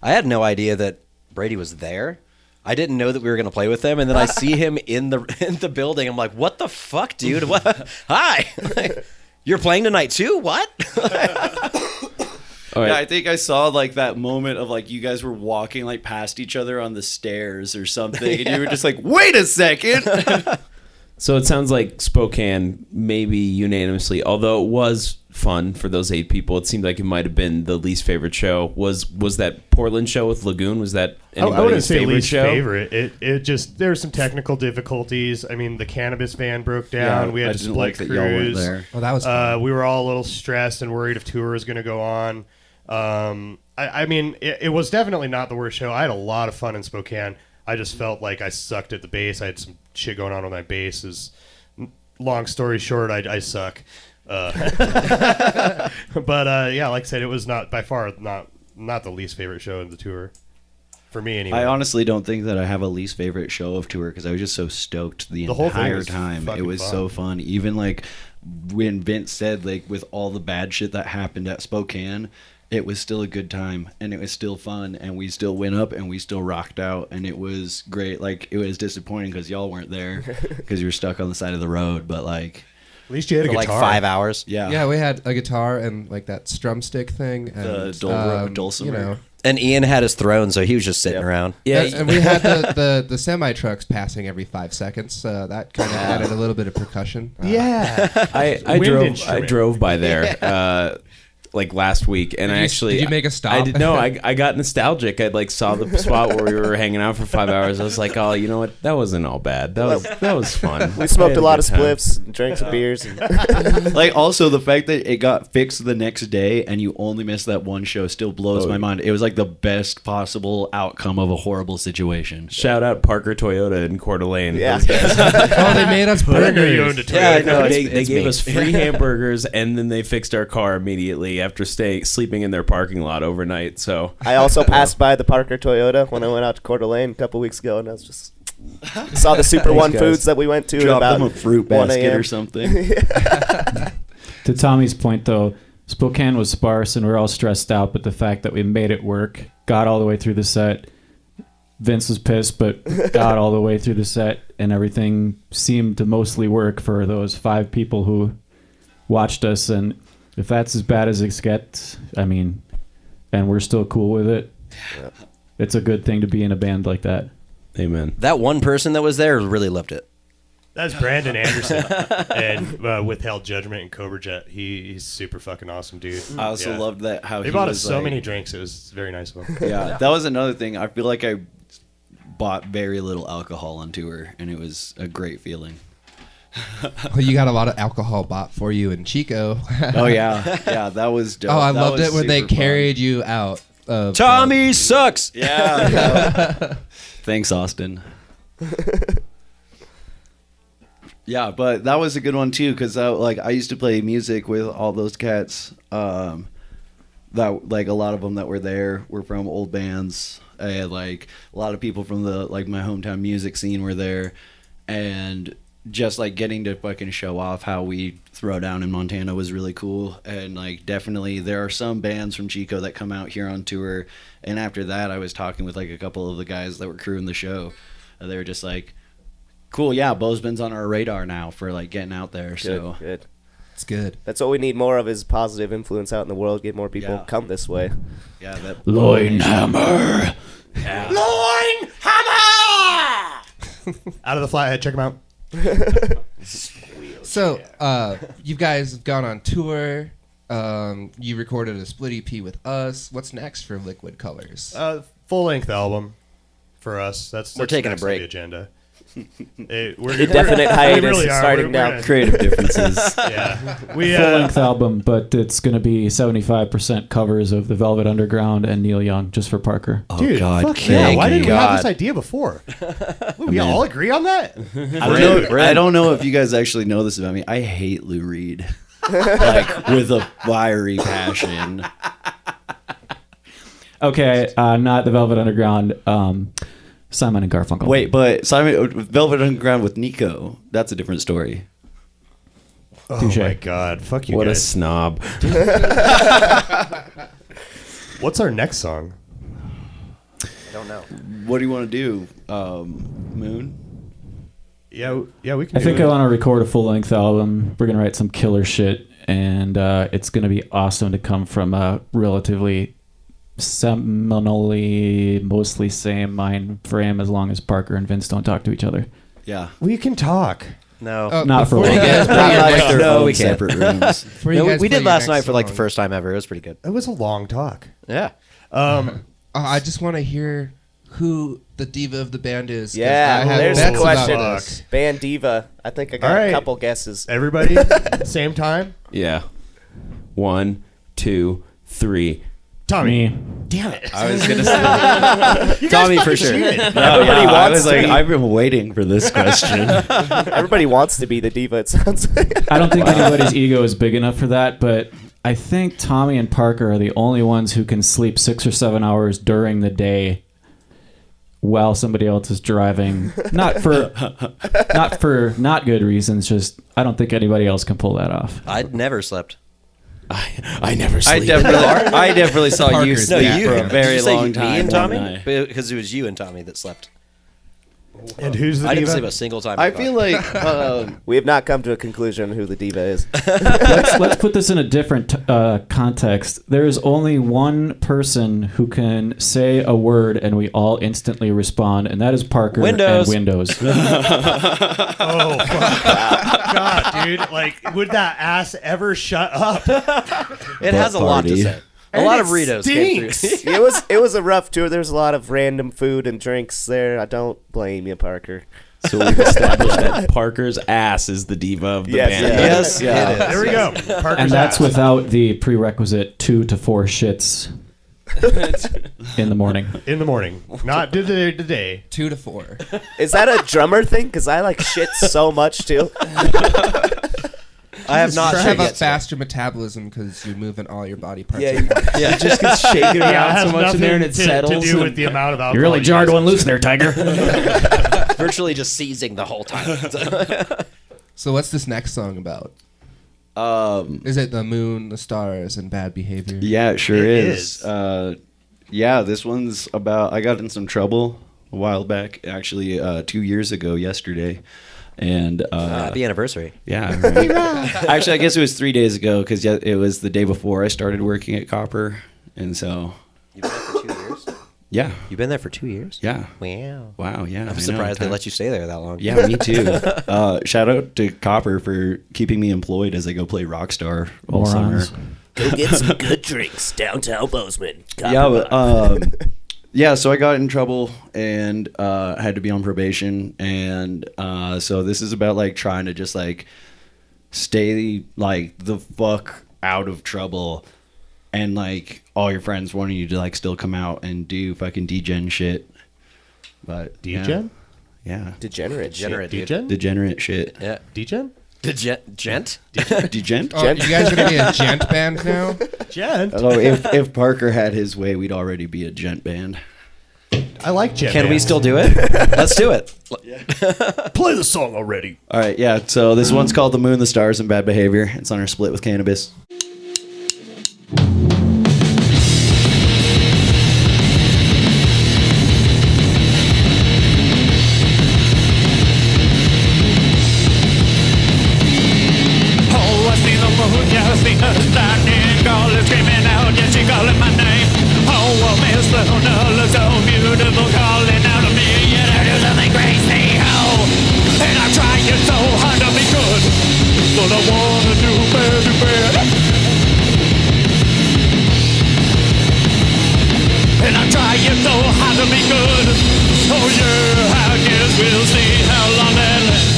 I had no idea that Brady was there. I didn't know that we were going to play with them, and then I see him in the building. I'm like, "What the fuck, dude? What? Hi, you're playing tonight too? What?" All right. Yeah, I think I saw like that moment of like you guys were walking like past each other on the stairs or something, and you were just like, "Wait a second." So it sounds like Spokane, maybe unanimously, although it was fun for those 8 people, it seemed like it might have been the least favorite show. Was that Portland show with Lagoon? Was that I wouldn't anybody's say favorite least show? favorite. It just, there were some technical difficulties. I mean, the cannabis van broke down. We had I to didn't split like that y'all weren't crews. there. Well, that was fun. We were all a little stressed and worried if tour was going to go on. I mean, it was definitely not the worst show. I had a lot of fun in Spokane. I just felt like I sucked at the bass. I had some shit going on with my bass. Long story short, I suck. But yeah, like I said, it was not by far not the least favorite show in the tour for me anyway. I honestly don't think that I have a least favorite show of tour because I was just so stoked the whole thing entire was time. It fucking was fun. so fun. Even like when Vince said like with all the bad shit that happened at Spokane, it was still a good time and it was still fun and we still went up and we still rocked out and it was great. Like it was disappointing because y'all weren't there because you were stuck on the side of the road, but like At least you had a For like guitar. 5 hours. Yeah, we had a guitar and like that strum stick thing. And, dulcimer. You know, And Ian had his throne, so he was just sitting around. Yeah, and we had the semi trucks passing every 5 seconds. That kind of added a little bit of percussion. Yeah. I Wind drove instrument. by there like last week, and Did you make a stop? I did no. I got nostalgic. I like saw the spot where we were hanging out for 5 hours. I was like, oh, you know what? That wasn't all bad. That was fun. We smoked I had a lot of good time. spliffs, and drank some beers. And like also the fact that it got fixed the next day and you only missed that one show still blows my mind. It was like the best possible outcome of a horrible situation. Shout out Parker Toyota in Coeur d'Alene. Yeah. Those guys. Oh, they made us I didn't know you owned burgers. a Yeah, Toyota. no, it's- they it's gave me. us free hamburgers and then they fixed our car immediately after sleeping in their parking lot overnight. So I also passed by the Parker Toyota when I went out to Coeur d'Alene a couple weeks ago, and I was just saw the Super One guys. Foods that we went to. Drop about them a fruit 1 basket a.m. or something. To Tommy's point, though, Spokane was sparse and we were all stressed out, but the fact that we made it work, got all the way through the set. Vince was pissed, but got all the way through the set, and everything seemed to mostly work for those 5 people who watched us. And if that's as bad as it gets, I mean, and we're still cool with it, it's a good thing to be in a band like that. amen. That one person that was there really loved it. That's Brandon Anderson, and Withheld Judgment and Cobra Jet. He's super fucking awesome, dude. I also loved that how They he bought was us so like- many drinks. It was very nice of them. Yeah, that was another thing. I feel like I bought very little alcohol on tour, and it was a great feeling. Well, you got a lot of alcohol bought for you in Chico. Oh yeah, that was dope. Oh, I That loved was it when they super fun. carried you out. Of, Tommy sucks. Yeah. Thanks, Austin. Yeah, but that was a good one too, because I used to play music with all those cats. That like a lot of them that were there were from old bands. I had like a lot of people from the like my hometown music scene were there, and just like getting to fucking show off how we throw down in Montana was really cool. And like definitely there are some bands from Chico that come out here on tour, and after that I was talking with like a couple of the guys that were crewing the show, and they were just like, cool, yeah, Bozeman's on our radar now for like getting out there. So Good. It's good. That's what we need more of, is positive influence out in the world. Get more people Yeah. come this way. yeah, that Loinhammer. Out of the Flathead, check them out. So, you guys have gone on tour. You recorded a split EP with us. What's next for Liquid Colors? Full length album for us. That's We're taking a next on break. The agenda. We're Indefinite we hiatus really is are. starting We're now. gonna- creative differences. Yeah, we Full length album, but it's going to be 75% covers of the Velvet Underground and Neil Young, just for Parker. Oh dude, God, fuck yeah! Why didn't we have this God. idea before? We all agree on that. I don't know if you guys actually know this about me. I hate Lou Reed, like with a fiery passion. Okay, not the Velvet Underground, Simon and Garfunkel. Wait, but Simon Velvet Underground with Nico, that's a different story. Oh Touche. my god! Fuck you What a guys. snob. What's our next song? I don't know. What do you want to do, Moon? Yeah, we can. I do think it. I want to record a full length album. We're going to write some killer shit, and it's going to be awesome to come from a relatively seminally, mostly same mind frame, as long as Parker and Vince don't talk to each other. Yeah. We can talk. No. Not for a before you while. guys bring Not your like next- their No, own we can't. separate rooms. before you No, guys we play did your last next night for like the song, first time ever. It was pretty good. It was a long talk. Yeah. I just want to hear who the diva of the band is. 'cause Yeah, I have there's bets a about question. this. Band diva. I think I got All right. a couple guesses. Everybody, same time. Yeah. 1, 2, 3. Tommy. Me. Damn it! I was gonna say Tommy for sure. Everybody I wants was to like, be. I've been waiting for this question. Everybody wants to be the diva. It sounds like. I don't think anybody's ego is big enough for that, but I think Tommy and Parker are the only ones who can sleep 6 or 7 hours during the day while somebody else is driving. Not for not good reasons, just I don't think anybody else can pull that off. I'd never slept. I never sleep. I definitely saw you Parker's sleep that for a bro. very Did you say long me time. and Tommy? one night. Because it was you and Tommy that slept. And who's the I didn't diva? sleep a single time. I feel like We have not come to a conclusion who the diva is. Let's put this in a different context. There is only one person who can say a word and we all instantly respond, and that is Parker Windows. and Windows. Oh, fuck. God, dude. Like, would that ass ever shut up? it has a lot to party. say. A And lot it of Ritos came stinks. through. It was a rough tour. There was a lot of random food and drinks there. I don't blame you, Parker. So we've established that Parker's ass is the diva of the Yes, band. Yes, Yeah. it is. There we go. Parker's And that's ass. without the prerequisite 2 to 4 shits in the morning. In the morning. Not today. 2 to 4. Is that a drummer thing? Because I like shit so much too. I have not You shared have a yet. faster metabolism because you're moving all your body parts. Yeah, at once. yeah. It just gets shaken Yeah, it around has so much in there and it nothing settles. to do and- with the amount of alcohol. You really jarred one loose there, Tiger. Virtually just seizing the whole time. So what's this next song about? Is it the moon, the stars, and bad behavior? Yeah, it sure It is. is. Yeah, this one's about. I got in some trouble a while back, actually 2 years ago yesterday, and Happy anniversary. yeah. Right. Actually, I guess it was 3 days ago because it was the day before I started working at Copper, and so You've been there for 2 years? yeah, You've been there for 2 years? yeah. Wow. Wow, yeah. I'm surprised they let you stay there that long. Yeah, me too. Shout out to Copper for keeping me employed as I go play Rockstar all summer. Morons. Go get some good drinks downtown Bozeman. Yeah, but yeah. So I got in trouble and had to be on probation, and so this is about like trying to just like stay like the fuck out of trouble, and like all your friends wanting you to like still come out and do fucking degen shit. But Degen? yeah, Degenerate, dude. Degen? degenerate shit. Yeah. Degen? Gent? Degen. Oh, you guys gonna be a gent band now? Gent? Oh, if Parker had his way, we'd already be a gent band. I like gent. Can we bands. still do it? Let's do it. play the song already? All right, yeah. So this one's called "The Moon, the Stars, and Bad Behavior." It's on our split with Cannabis. Oh, I see the moon, yeah, I see her standing, calling, screaming out, yeah, she calling my name. Oh, Miss Luna looks so beautiful, calling out to me, yeah, I do something crazy, oh. And I'm trying so hard to be good, but I wanna do bad. And I'm trying so hard to be good, oh yeah, I guess we'll see how long that lasts.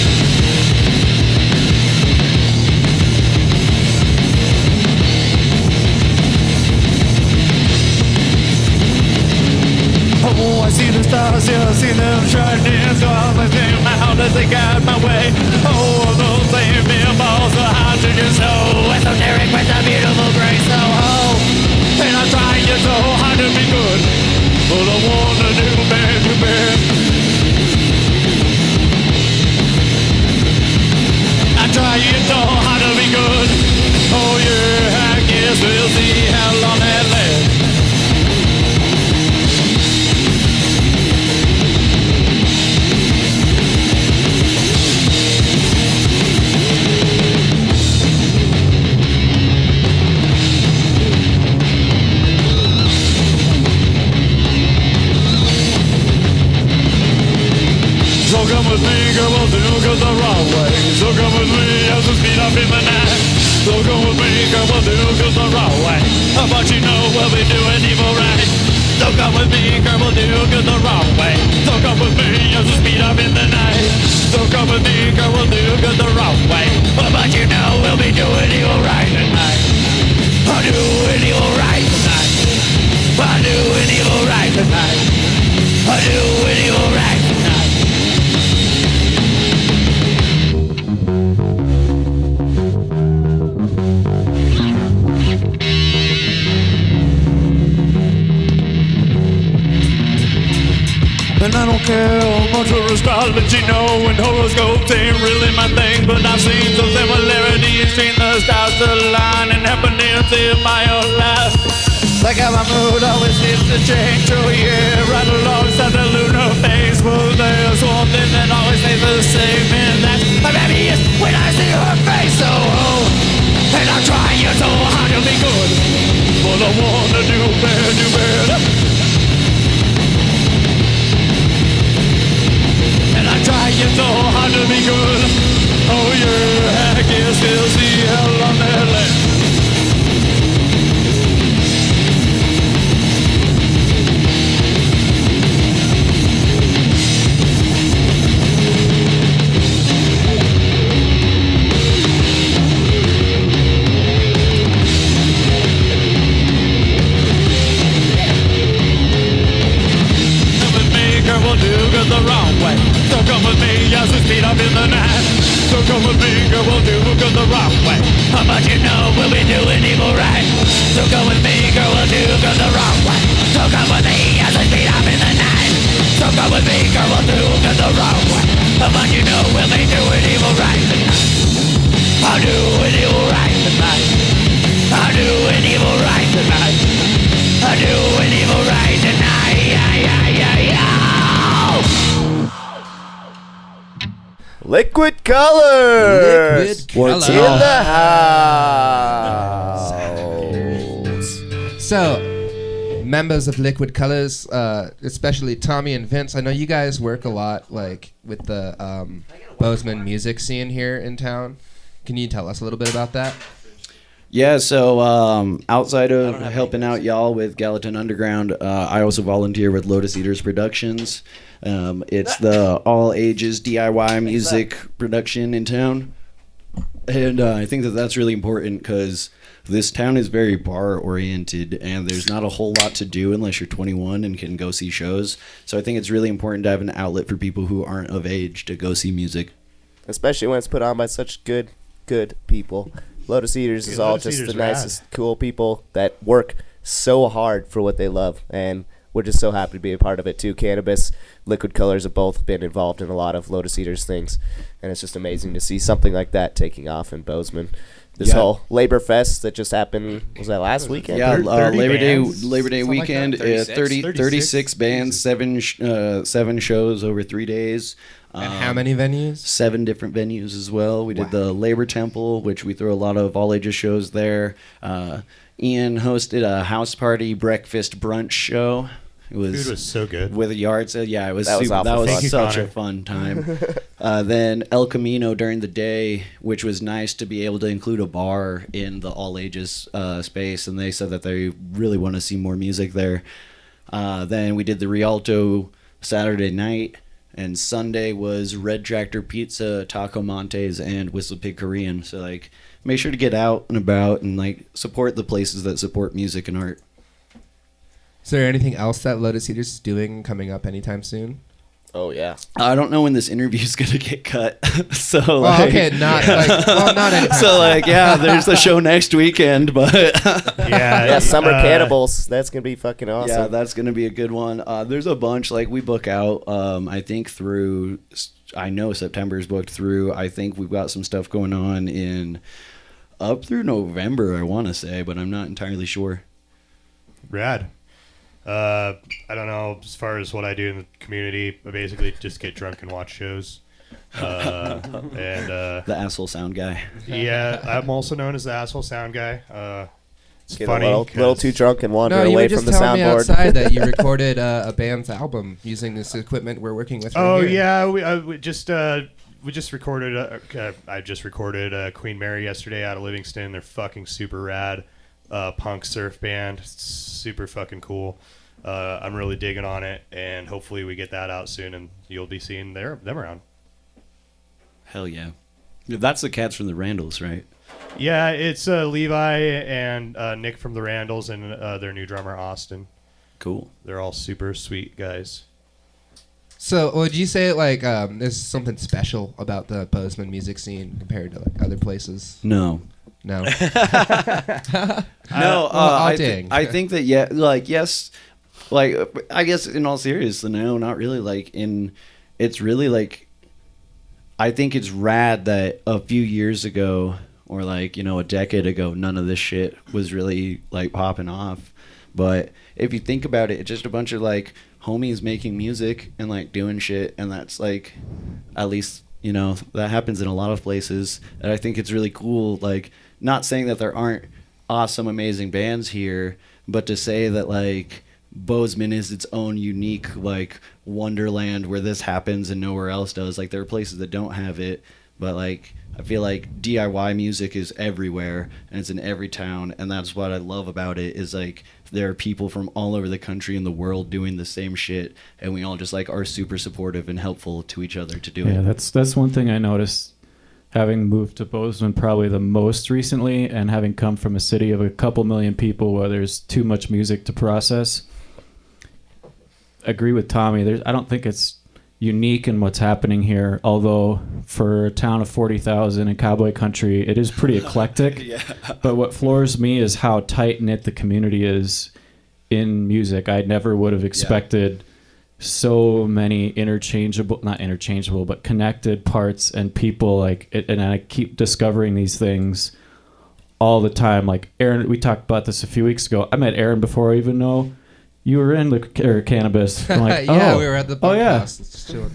Oh, I see the stars, yeah, I see them shining, so I'm looking out as they guide my way. Oh, those same balls are hard to just know. Esoteric with a beautiful grace, so oh. And I'm trying so hard to be good, but I wanna do bad, do bad. I'm trying so hard to be good. Oh yeah, I guess we'll see how long that lasts. So come with me, girl, we'll do good the wrong way. So come with me as we speed up in the night. So come with me, girl, we'll do good the wrong way. But you know we'll be doing evil right. So come with me, girl, we'll do good the wrong way. So come with me as we speed up in the night. So come with me, girl, we'll do good the wrong way. But you know we'll be doing evil right tonight. I'm doing evil right tonight. I'm doing evil right tonight. I'm doing evil right tonight. And I don't care how much of astrology know, and horoscopes ain't really my thing, but I've seen some similarities between the stars align and happenings in my own life. Like how my mood always seems to change, oh yeah, right alongside the lunar phase. Well, there's one thing that always stays the same, and that's my happiest when I see her face, oh. And I'm trying so hard to be good, but I wanna do bad, do bad. And I'm trying so hard to be good. Oh yeah, I guess we'll see how long that lasts. Come with me, girl, we'll do good the wrong way. So come with me as we speed up in the night. So come with me, girl, we'll do good the wrong way. But you know we'll be doing evil right. So come with me, girl, we'll do good the wrong way. So come with me as we speed up in the night. So come with me, girl, we'll do good the wrong way. But you know we'll be doing evil right tonight. I'll do an evil right tonight. I'll do an evil right tonight. I'll do an evil right tonight. Liquid Colors Liquid in Colors. the house. So, members of Liquid Colors, especially Tommy and Vince, I know you guys work a lot like with the Bozeman music scene here in town. Can you tell us a little bit about that? Yeah, so outside of helping out y'all with Gallatin Underground, I also volunteer with Lotus Eaters Productions. It's the all-ages DIY music production in town. And I think that that's really important because this town is very bar-oriented, and there's not a whole lot to do unless you're 21 and can go see shows. So I think it's really important to have an outlet for people who aren't of age to go see music. Especially when it's put on by such good people. Lotus Eaters is Dude, all Lotus just Eaters the rad. nicest, cool people that work so hard for what they love, and we're just so happy to be a part of it too. Cannabis, Liquid Colors have both been involved in a lot of Lotus Eaters things, and it's just amazing to see something like that taking off in Bozeman. This Yeah. whole Labor Fest that just happened, was that last weekend? Yeah, 30 Labor bands? Day Something like weekend, that? 36 bands, seven shows over 3 days. And how many venues? 7 different venues as well. We did the Labor Temple, which we throw a lot of all ages shows there. Ian hosted a house party breakfast brunch show. It Food was so good. with a yard sale. Yeah, it was That was super, awful that was fun. Thank you, such Connor. a fun time. Then El Camino during the day, which was nice to be able to include a bar in the all ages space, and they said that they really want to see more music there. Then we did the Rialto Saturday night, and Sunday was Red Tractor Pizza, Taco Montes, and Whistle Pig Korean. So like, make sure to get out and about and like support the places that support music and art. Is there anything else that Lotus Eaters is doing coming up anytime soon? Oh, yeah. I don't know when this interview is gonna get cut, so Well, like, okay, not anytime. so like, yeah, there's the show next weekend, but Yeah, Summer Cannibals. That's going to be fucking awesome. yeah, that's gonna be a good one. There's a bunch like we book out. I think through, I know September's booked through. I think we've got some stuff going on in up through November. I want to say, but I'm not entirely sure. Rad. I don't know, as far as what I do in the community, I basically just get drunk and watch shows. The asshole sound guy. Yeah, I'm also known as the asshole sound guy. It's Get funny. a little too drunk and wander No, you away were from just the telling me soundboard. outside that you recorded a band's album using this equipment we're working with. Oh right here. yeah, we just recorded. I just recorded Queen Mary yesterday out of Livingston. They're fucking super rad. Punk surf band, super fucking cool. I'm really digging on it, and hopefully we get that out soon, and you'll be seeing them around. Hell yeah. That's the cats from the Randalls, right? Yeah, it's Levi and Nick from the Randalls and their new drummer Austin. Cool. They're all super sweet guys. So, would you say like there's something special about the Bozeman music scene compared to like other places? No. No. No, dang. I think that yes, like I guess in all seriousness, no, not really. Like it's really like I think it's rad that a few years ago or like a decade ago, none of this shit was really like popping off. But if you think about it, it's just a bunch of like homies making music and like doing shit, and that's like at least that happens in a lot of places, and I think it's really cool. Like, not saying that there aren't awesome, amazing bands here, but to say that like Bozeman is its own unique like wonderland where this happens and nowhere else does. Like, there are places that don't have it, but like I feel like DIY music is everywhere and it's in every town, and that's what I love about it is like there are people from all over the country and the world doing the same shit, and we all just like are super supportive and helpful to each other to do Yeah, it. that's one thing I noticed having moved to Bozeman probably the most recently, and having come from a city of a couple million people where there's too much music to process. Agree with Tommy. I don't think it's unique in what's happening here. Although for a town of 40,000 in cowboy country, it is pretty eclectic. But what floors me is how tight knit the community is in music. I never would have expected so many not interchangeable, but connected parts and people like it, and I keep discovering these things all the time. Like Aaron, we talked about this a few weeks ago. I met Aaron before I even know you were in cannabis. I'm like, yeah, we were at the podcast. Just chilling.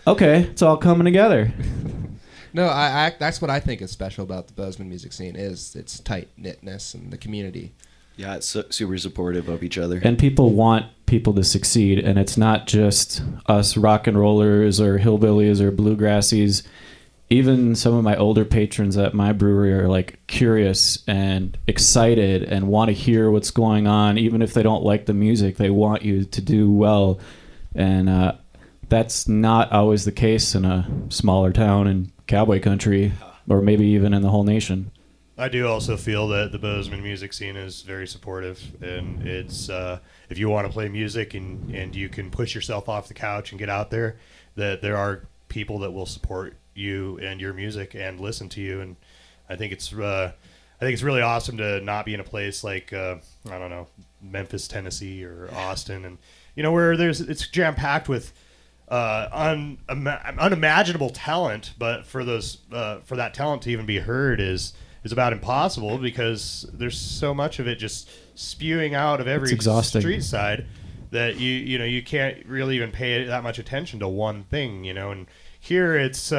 Okay, it's all coming together. No, I that's what I think is special about the Bozeman music scene is its tight knitness and the community. Yeah, it's super supportive of each other. And people want people to succeed, and it's not just us rock and rollers or hillbillies or bluegrassies. Even some of my older patrons at my brewery are like curious and excited and want to hear what's going on. Even if they don't like the music, they want you to do well. And that's not always the case in a smaller town in cowboy country, or maybe even in the whole nation. I do also feel that the Bozeman music scene is very supportive, and it's if you want to play music and you can push yourself off the couch and get out there, that there are people that will support you and your music and listen to you. And I think it's really awesome to not be in a place like I don't know, Memphis, Tennessee, or Austin, and where it's jam packed with unimaginable talent, but for that talent to even be heard is about impossible, because there's so much of it just spewing out of every street side that you can't really even pay that much attention to one thing, and here it's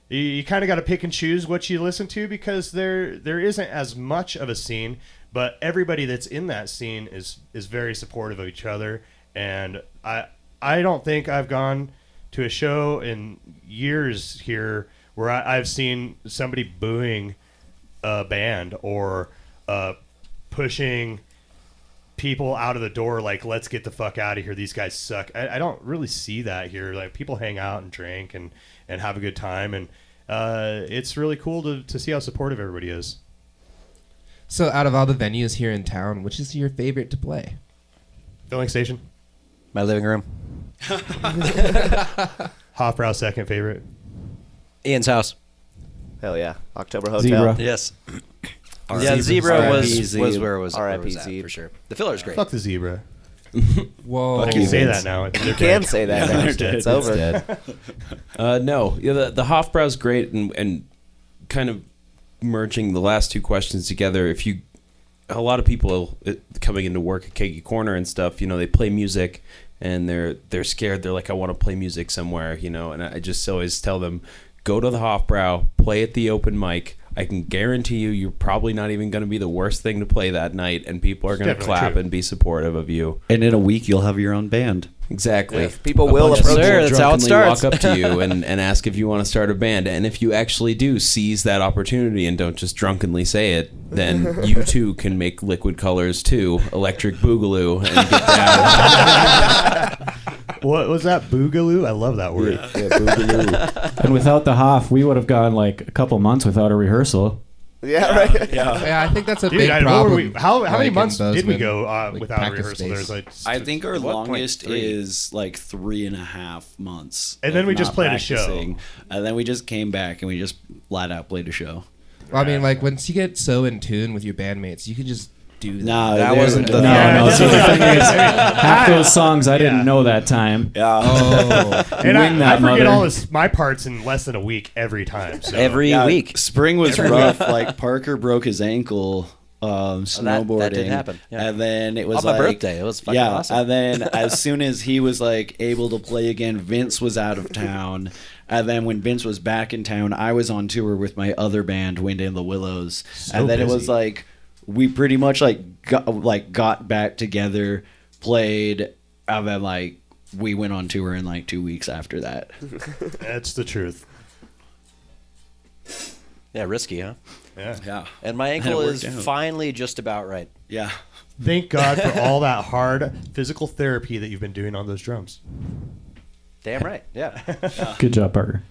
you kind of got to pick and choose what you listen to, because there isn't as much of a scene, but everybody that's in that scene is very supportive of each other. And I don't think I've gone to a show in years here where I've seen somebody booing a band or pushing people out of the door like, let's get the fuck out of here, these guys suck. I don't really see that here. Like, people hang out and drink and have a good time, and it's really cool to see how supportive everybody is. So out of all the venues here in town, which is your favorite to play? Filling station. My living room. Hofbrau second favorite. Ian's house. Hell yeah. October Hotel. Zebra. Yes. Yeah, Zebra was Zebra. where it was. R.I.P. where it was at, Zebra. for sure. The filler's great. Fuck the zebra. Whoa. I can say that now. You can say that now. It's over. No, the Hofbrau's great, and kind of merging the last two questions together. A lot of people coming into work at Keggy Corner and stuff, they play music and they're scared. They're like, I want to play music somewhere, and I just always tell them, go to the Hofbrau, play at the open mic. I can guarantee you're probably not even going to be the worst thing to play that night, and people are going to clap and be supportive of you. And in a week, you'll have your own band. Exactly. Yeah, people will approach you. That's how it starts. Walk up to you and ask if you want to start a band. And if you actually do, seize that opportunity and don't just drunkenly say it, then you too can make Liquid Colors 2, Electric Boogaloo, and get down. What was that? Boogaloo? I love that word. Yeah, boogaloo. And without the Hoff, we would have gone like a couple months without a rehearsal. Yeah, right. Yeah, I think that's a Dude, big what problem. were we, how many in months did we Bozeman, go without a practice rehearsal? space. There's like I think our At what longest point, 3? is like 3.5 months. And then of we just not played a show. practicing. And then we just came back and we just flat out played a show. Well, I mean, like, once you get so in tune with your bandmates, you can just do that. No, That there- wasn't the No, Yeah. no. See, the thing is, half those songs I didn't know that time. Yeah. Oh. And I Wing that forget mother. all my parts in less than a week every time. So. Every Yeah, week. Spring was rough. Like Parker broke his ankle snowboarding. that did happen, yeah. And then it was On my like, birthday. It was fucking yeah, awesome. And then as soon as he was like able to play again, Vince was out of town. And then when Vince was back in town, I was on tour with my other band, Wind in the Willows. So and then it busy. was like we pretty much got back together, played, and then like we went on tour in like 2 weeks after that. That's the truth. Yeah, risky, huh? Yeah. Yeah. And my And ankle it is worked out. finally just about right. Yeah. Thank God for all that hard physical therapy that you've been doing on those drums. Damn right. Yeah. Good job, Parker.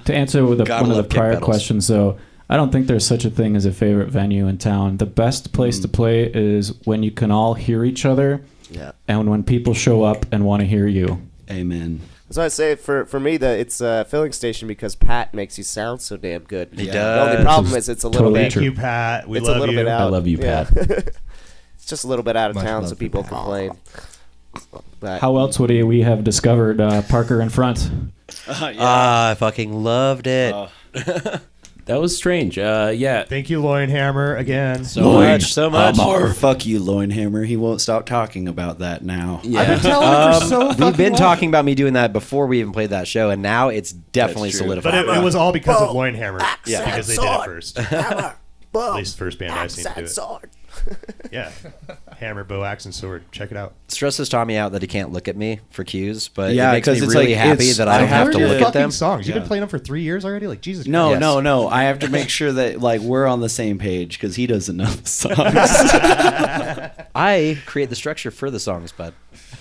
To answer with Gotta one of the love kick prior pedals. questions, though, I don't think there's such a thing as a favorite venue in town. The best place to play is when you can all hear each other Yeah. and when people show up and want to hear you. Amen. So I say for me that it's a filling station because Pat makes you sound so damn good. He The does. only problem is it's a little Totally bit. true. Thank you, Pat. We It's love a little you. bit out. I love you, Yeah. Pat. It's just a little bit out of Much town, love so for people Pat. complain. But How else would we have discovered Parker in front? I fucking loved it. That was strange. Yeah. Thank you, Loin Hammer, again. So much. Fuck you, Loinhammer. He won't stop talking about that now. Yeah. telling him for so We've fucking been long. talking about me doing that before we even played that show, and now it's definitely That's true. solidified. But it was all because of Loin Hammer. Yeah. Because they did it first. At least the first band I've seen to do it. Yeah. Hammer, bow, axe, and sword. Check it out. Stresses Tommy out that he can't look at me for cues, but Yeah, it makes me 'cause it's really like, happy it's- that I don't I have to Learn your look at fucking them. songs. You've Yeah. been playing them for 3 years already? Like, Jesus No, Christ. Yes. no. I have to make sure that like we're on the same page because he doesn't know the songs. I create the structure for the songs, but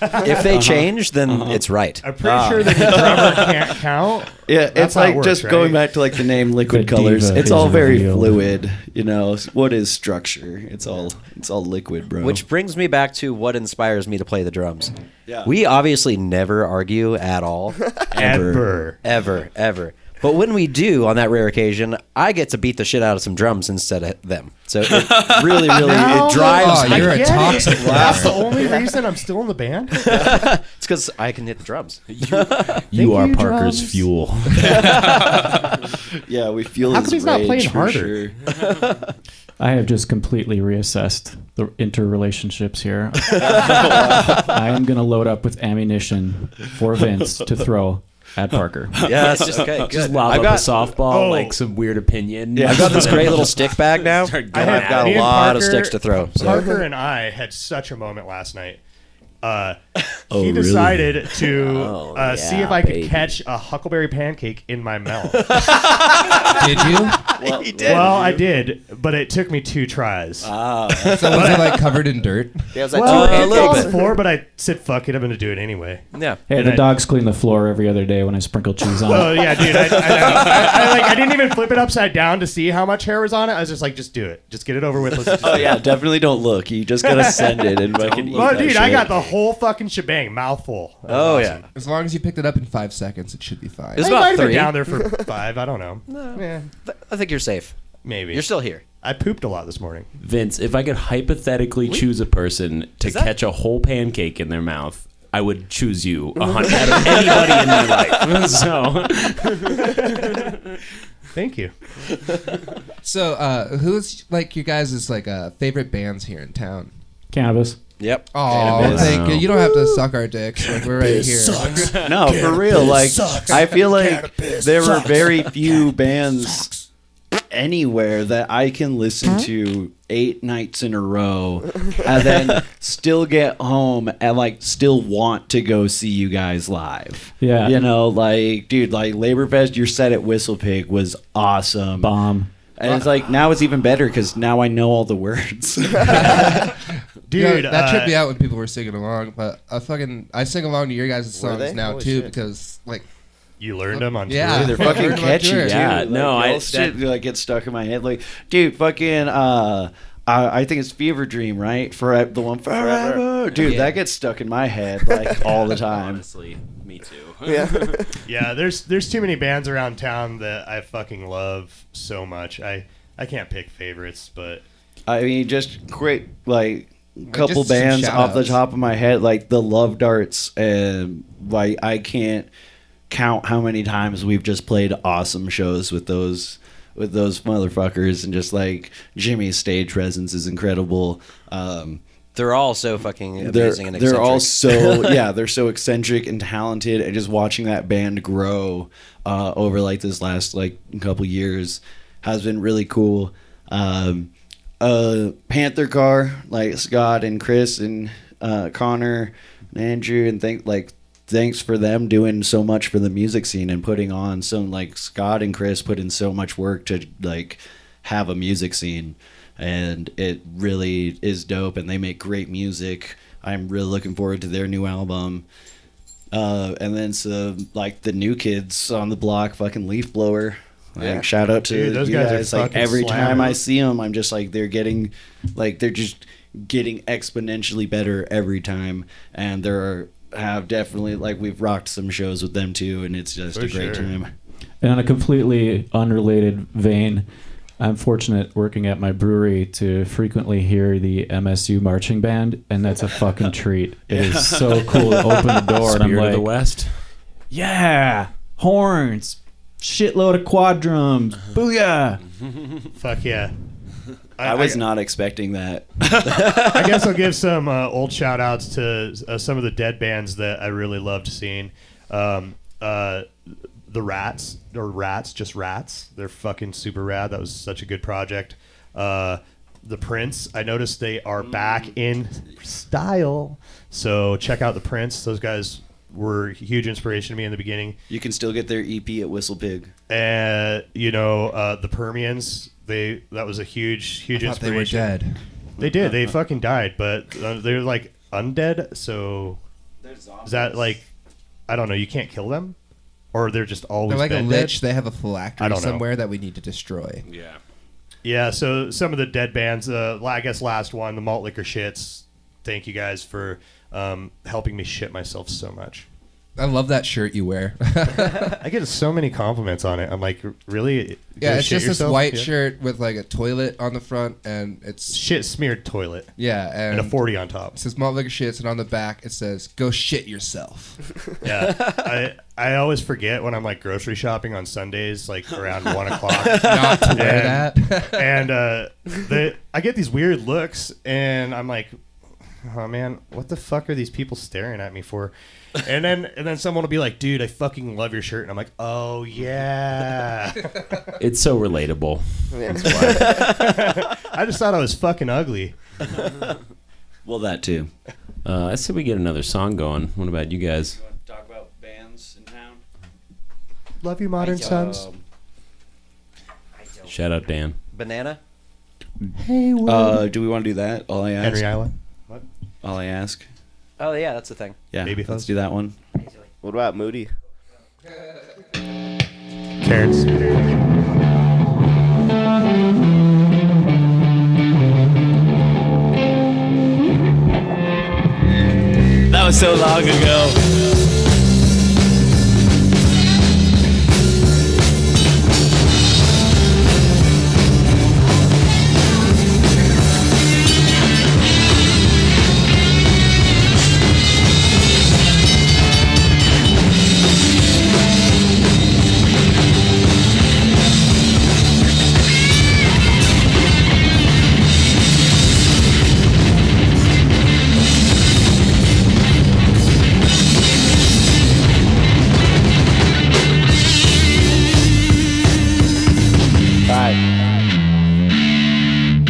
if they change, then it's right. I'm pretty sure that the drummer can't count. Yeah, That's it's how it like works, just right? going back to like the name Liquid The Colors. diva It's all is very revealed. fluid, you know. What is structure? It's all liquid, bro. Which brings me back to what inspires me to play the drums. Yeah. We obviously never argue at all. Ever. Ever. But when we do, on that rare occasion, I get to beat the shit out of some drums instead of them. So it really, Now it drives Oh, me. you're a I get it. toxic That's the liar. only reason I'm still in the band? It's because I can hit the drums. You are you, Parker's drums. fuel. yeah, we feel How his come he's not rage playing for harder? sure. I have just completely reassessed the interrelationships here. I am going to load up with ammunition for Vince to throw at Parker. Yeah, it's just okay. Good. Just lob I've up got, a softball, Oh. like some weird opinion. I've got this great little stick bag now. Start And going I've at got Me a and lot of Parker- sticks to throw. So. Parker and I had such a moment last night. Oh, He really? decided to see yeah, if I could baby. catch a huckleberry pancake in my mouth. Did you? Well, I did, but it took me 2 tries. So was it like covered in dirt? yeah, it was like well, two a it little fell on bit. the floor, but I said, fuck it, I'm going to do it anyway. Yeah. Hey, And the I- dogs clean the floor every other day when I sprinkle cheese on Oh it. yeah, dude. I know. I didn't even flip it upside down to see how much hair was on it. I was just like, just do it. Just get it over with. Let's just Oh do yeah, it. definitely don't look. You just gotta send it and fucking eat Well, that dude, I shit. got the whole fucking shebang, mouthful. That was Oh, awesome. yeah. As long as you picked it up in 5 seconds, it should be fine. It's I about might have been 3. down there for 5. I don't know. Yeah, I think you're safe. maybe. You're still here. I pooped a lot this morning. Vince, if I could hypothetically choose a person to Is that- catch a whole pancake in their mouth, I would choose you out of anybody in my life. So Thank you. So, who's like you guys' like favorite bands here in town? Cannabis. Yep. Oh, Cannabis. thank you. You don't have to suck our dicks. Like we're right here. No, for real. Like, I feel like there were very few bands anywhere that I can listen to 8 nights in a row and then still get home and like still want to go see you guys live. Yeah. You know, like, dude, like Labor Fest, your set at Whistle Pig was awesome. Bomb. And it's like now it's even better because now I know all the words. Dude, that tripped me out when people were singing along. But I sing along to your guys' songs they? now Holy too shit. because like you learned them on Yeah. tour. Dude, they're I fucking heard about catchy, yours. too. Yeah, Like, no, all I- shit like gets stuck in my head. Like, dude, fucking I think it's Fever Dream, right? For the one forever, dude, Yeah. that gets stuck in my head like all the time. honestly, me too. Yeah. Yeah, there's too many bands around town that I fucking love so much. I can't pick favorites, but I mean, just quick, like, couple just some bands off the shout-outs. top of my head, like the Love Darts, and like I can't count how many times we've just played awesome shows with those motherfuckers, and just like Jimmy's stage presence is incredible. They're all so fucking They're amazing and eccentric. they're all so yeah, they're so eccentric and talented, and just watching that band grow over like this last like couple years has been really cool. Panther Car, like Scott and Chris and Connor and Andrew, and thanks for them doing so much for the music scene and putting on some, like, Scott and Chris put in so much work to like have a music scene, and it really is dope, and they make great music. I'm really looking forward to their new album. And then like the new kids on the block, fucking Leaf Blower. Like, Yeah. shout out to Dude, those you guys are guys. Like fucking every time slamming. I see them, I'm just like they're just getting exponentially better every time, and have definitely, like, we've rocked some shows with them too, and it's just For a great sure. time. And on a completely unrelated vein, I'm fortunate working at my brewery to frequently hear the MSU marching band, and that's a fucking treat. It is so cool to open the door, and I'm Spirit of like, the West. yeah, horns, shitload of quad drums, booyah. Fuck yeah. I was not expecting that. I guess I'll give some old shout outs to some of the dead bands that I really loved seeing. The Rats, or Rats, just Rats. They're fucking super rad. That was such a good project. The Prince, I noticed they are back in style. So check out the Prince. Those guys were a huge inspiration to me in the beginning. You can still get their EP at Whistle Pig. And, the Permians, that was a huge I thought inspiration. they were dead. They did. They fucking died, but they're like undead. So is that like, I don't know, you can't kill them? Or they're just always They're like a been lich. dead? They have a I phylactery don't know. somewhere that we need to destroy. Yeah. Yeah, so some of the dead bands, I guess last one, the Malt Liquor Shits, thank you guys for helping me shit myself so much. I love that shirt you wear. I get so many compliments on it. I'm like, really? Yeah, Go it's shit just this yourself? white Yeah. shirt with like a toilet on the front, and it's Shit smeared toilet. yeah, And a 40 on top. It says Malt Liquor Shits, and on the back it says "Go shit yourself." Yeah. I always forget when I'm like grocery shopping on Sundays, like around 1 o'clock. Not to wear And- that. And I get these weird looks, and I'm like, oh man, what the fuck are these people staring at me for? And then someone will be like, dude, I fucking love your shirt. And I'm like, oh yeah. It's so relatable. I just thought I was fucking ugly. Well, that too. I said we get another song going. What about you guys? You want to talk about bands in town? Love you, Modern Sons. Shout out Dan. Banana. Hey, Do we want to do that? All I ask. Henry Island. All I ask. Oh yeah, that's the thing. Yeah, Baby let's Fuzz. do that one. What about Moody? Terrence. That was so long ago.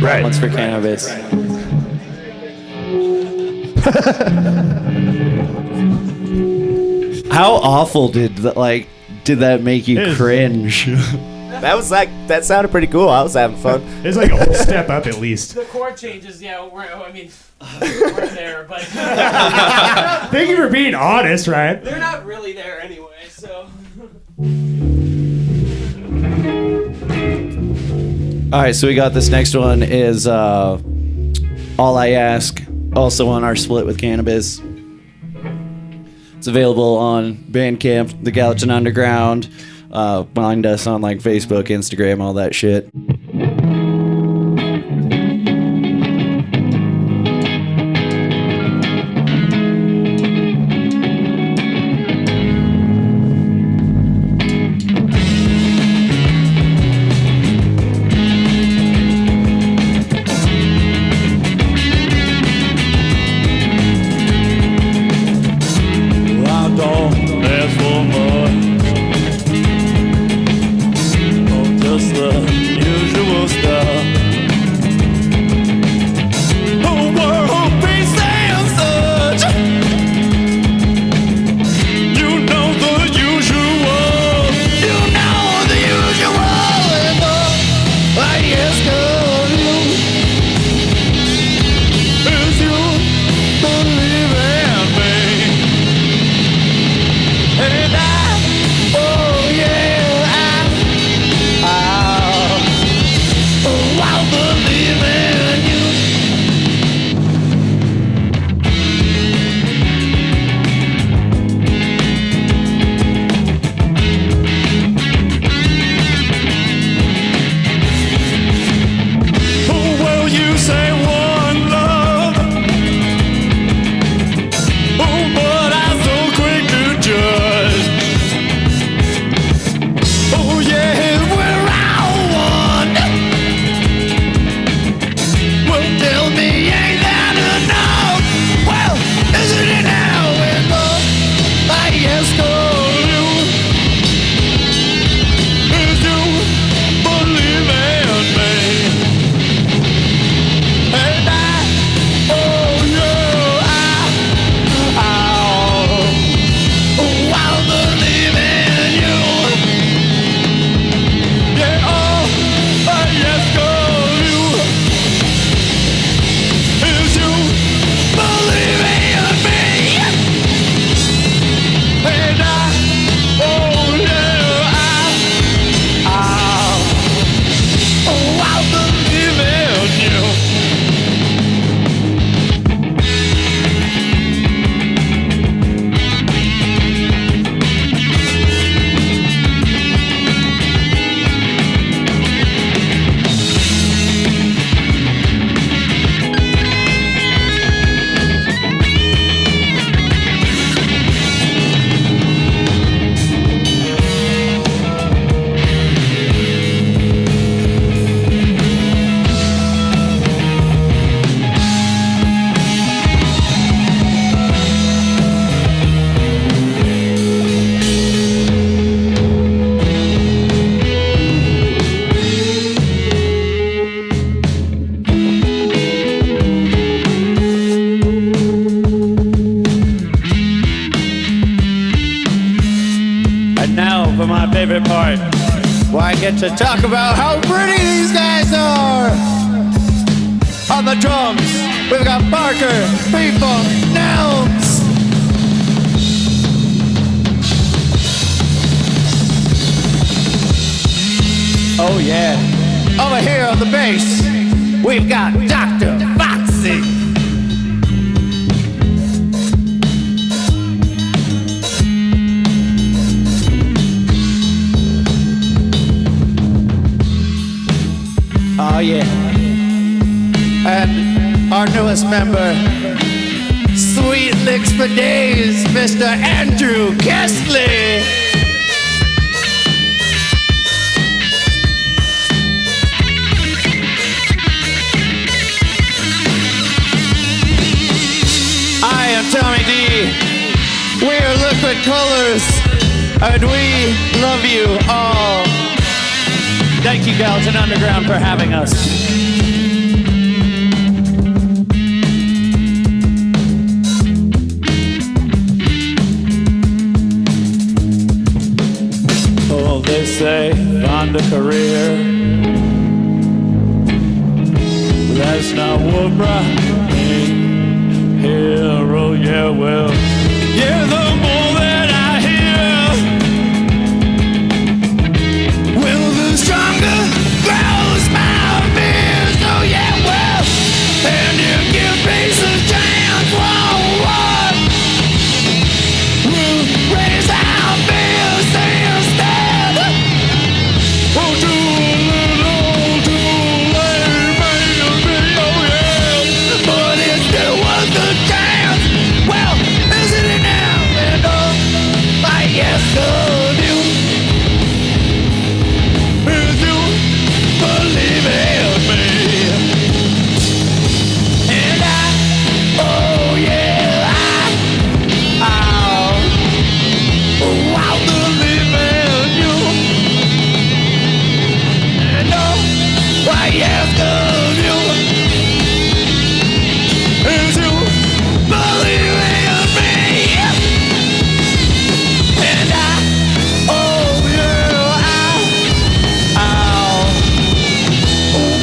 Right. Once for cannabis. How awful did that make you It is- cringe? That sounded pretty cool. I was having fun. It's like a whole step up at least. The chord changes, yeah, we're there, but Thank you for being honest, Ryan. they're not really there anyway, so. All right, so we got this next one is All I Ask, also on our split with cannabis. It's available on Bandcamp, the Gallatin Underground. Find us on like Facebook, Instagram, all that shit. I don't ask for much. Oh, just the usual. favorite part. Well, I get to talk about how pretty these guys are. On the drums, we've got Barker, P-Funk, Nelms. Oh yeah. Over here on the bass, we've got Dr. Foxy. Oh yeah. And our newest member, Sweet Licks for Days, Mr. Andrew Kessley. I am Tommy D. We are Liquid Colors, and we love you all. Thank you, Gallatin Underground, for having us. Oh, they say find a career. That's not what brought me here. Oh, yeah, well, yeah, the more that I hear, well, the stronger grows my fears. Oh, yeah, well, and you give peace a chance. Whoa, what? We'll raise our fears instead. Oh, too little, too late, maybe, oh, yeah. But it still was the chance. Well, isn't it now? And oh, I yes, love you. If you believe in me. And oh yeah, I'll believe in you. And oh, I yes, love you. If you believe in me. And oh yeah,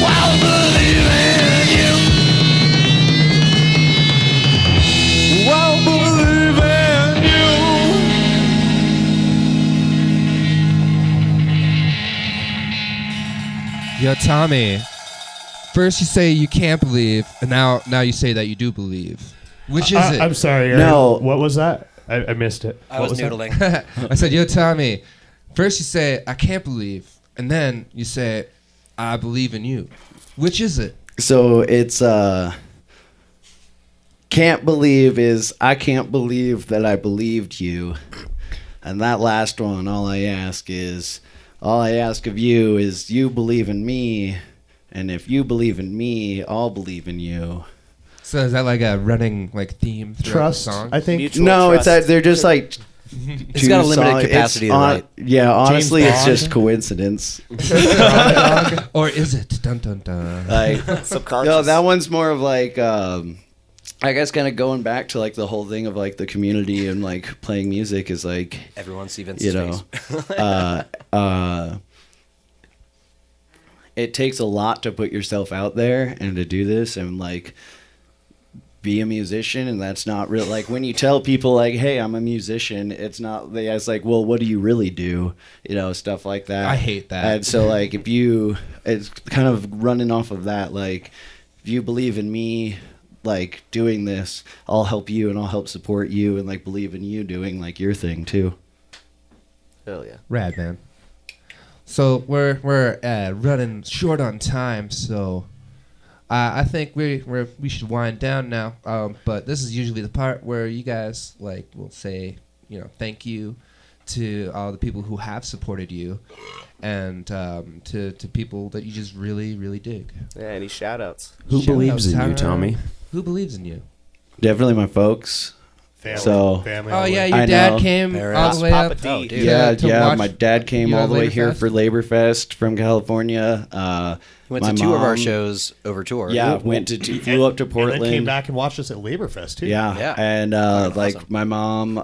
I'll believe in you. I'll believe in you. Yo, Tommy. First you say you can't believe, and now you say that you do believe. Which is it? I'm sorry, Aaron. No. What was that? I missed it. I What was that? noodling. I said, yo, Tommy. First you say I can't believe, and then you say I believe in you. Which is it? So it's can't believe is I can't believe that I believed you. And that last one, all I ask of you is you believe in me, and if you believe in me, I'll believe in you. So is that like a running like theme throughout Trust, the song? I think. Mutual No, it's trust. that they're just like It's got a limited capacity to write. Yeah, honestly, James it's Bond? just coincidence. Or is it? Dun dun dun. Like, Subconscious. no, that one's more of like, I guess, kind of going back to like the whole thing of like the community and like playing music is like, Everyone see Vince's you know, face. it takes a lot to put yourself out there and to do this and like be a musician. And that's not real. Like when you tell people like, hey, I'm a musician, it's not, they ask like, well, what do you really do? You know, stuff like that. I hate that. And so like if you, it's kind of running off of that, like if you believe in me, like doing this, I'll help you and I'll help support you and like believe in you doing like your thing too. Hell yeah. Rad, man. So we're running short on time, so I think we should wind down now. But this is usually the part where you guys like will say, you know, thank you to all the people who have supported you, and to people that you just really really dig. Yeah, any shout outs? Who Shout believes outs, in you, Tyler. Tommy? Who believes in you? Definitely my folks. Family, So- family. Oh all the yeah, way. your I dad know. came all Parents. the way Papa up. D. Oh, dude. Yeah, to yeah. watch My dad came you all at the way Labor here Fest? for Labor Fest from California. He went my to two of our mom- shows over tour. Yeah, went to flew up to And Portland. then came back and watched us at Labor Fest too. Yeah, Yeah. and Awesome. like my mom,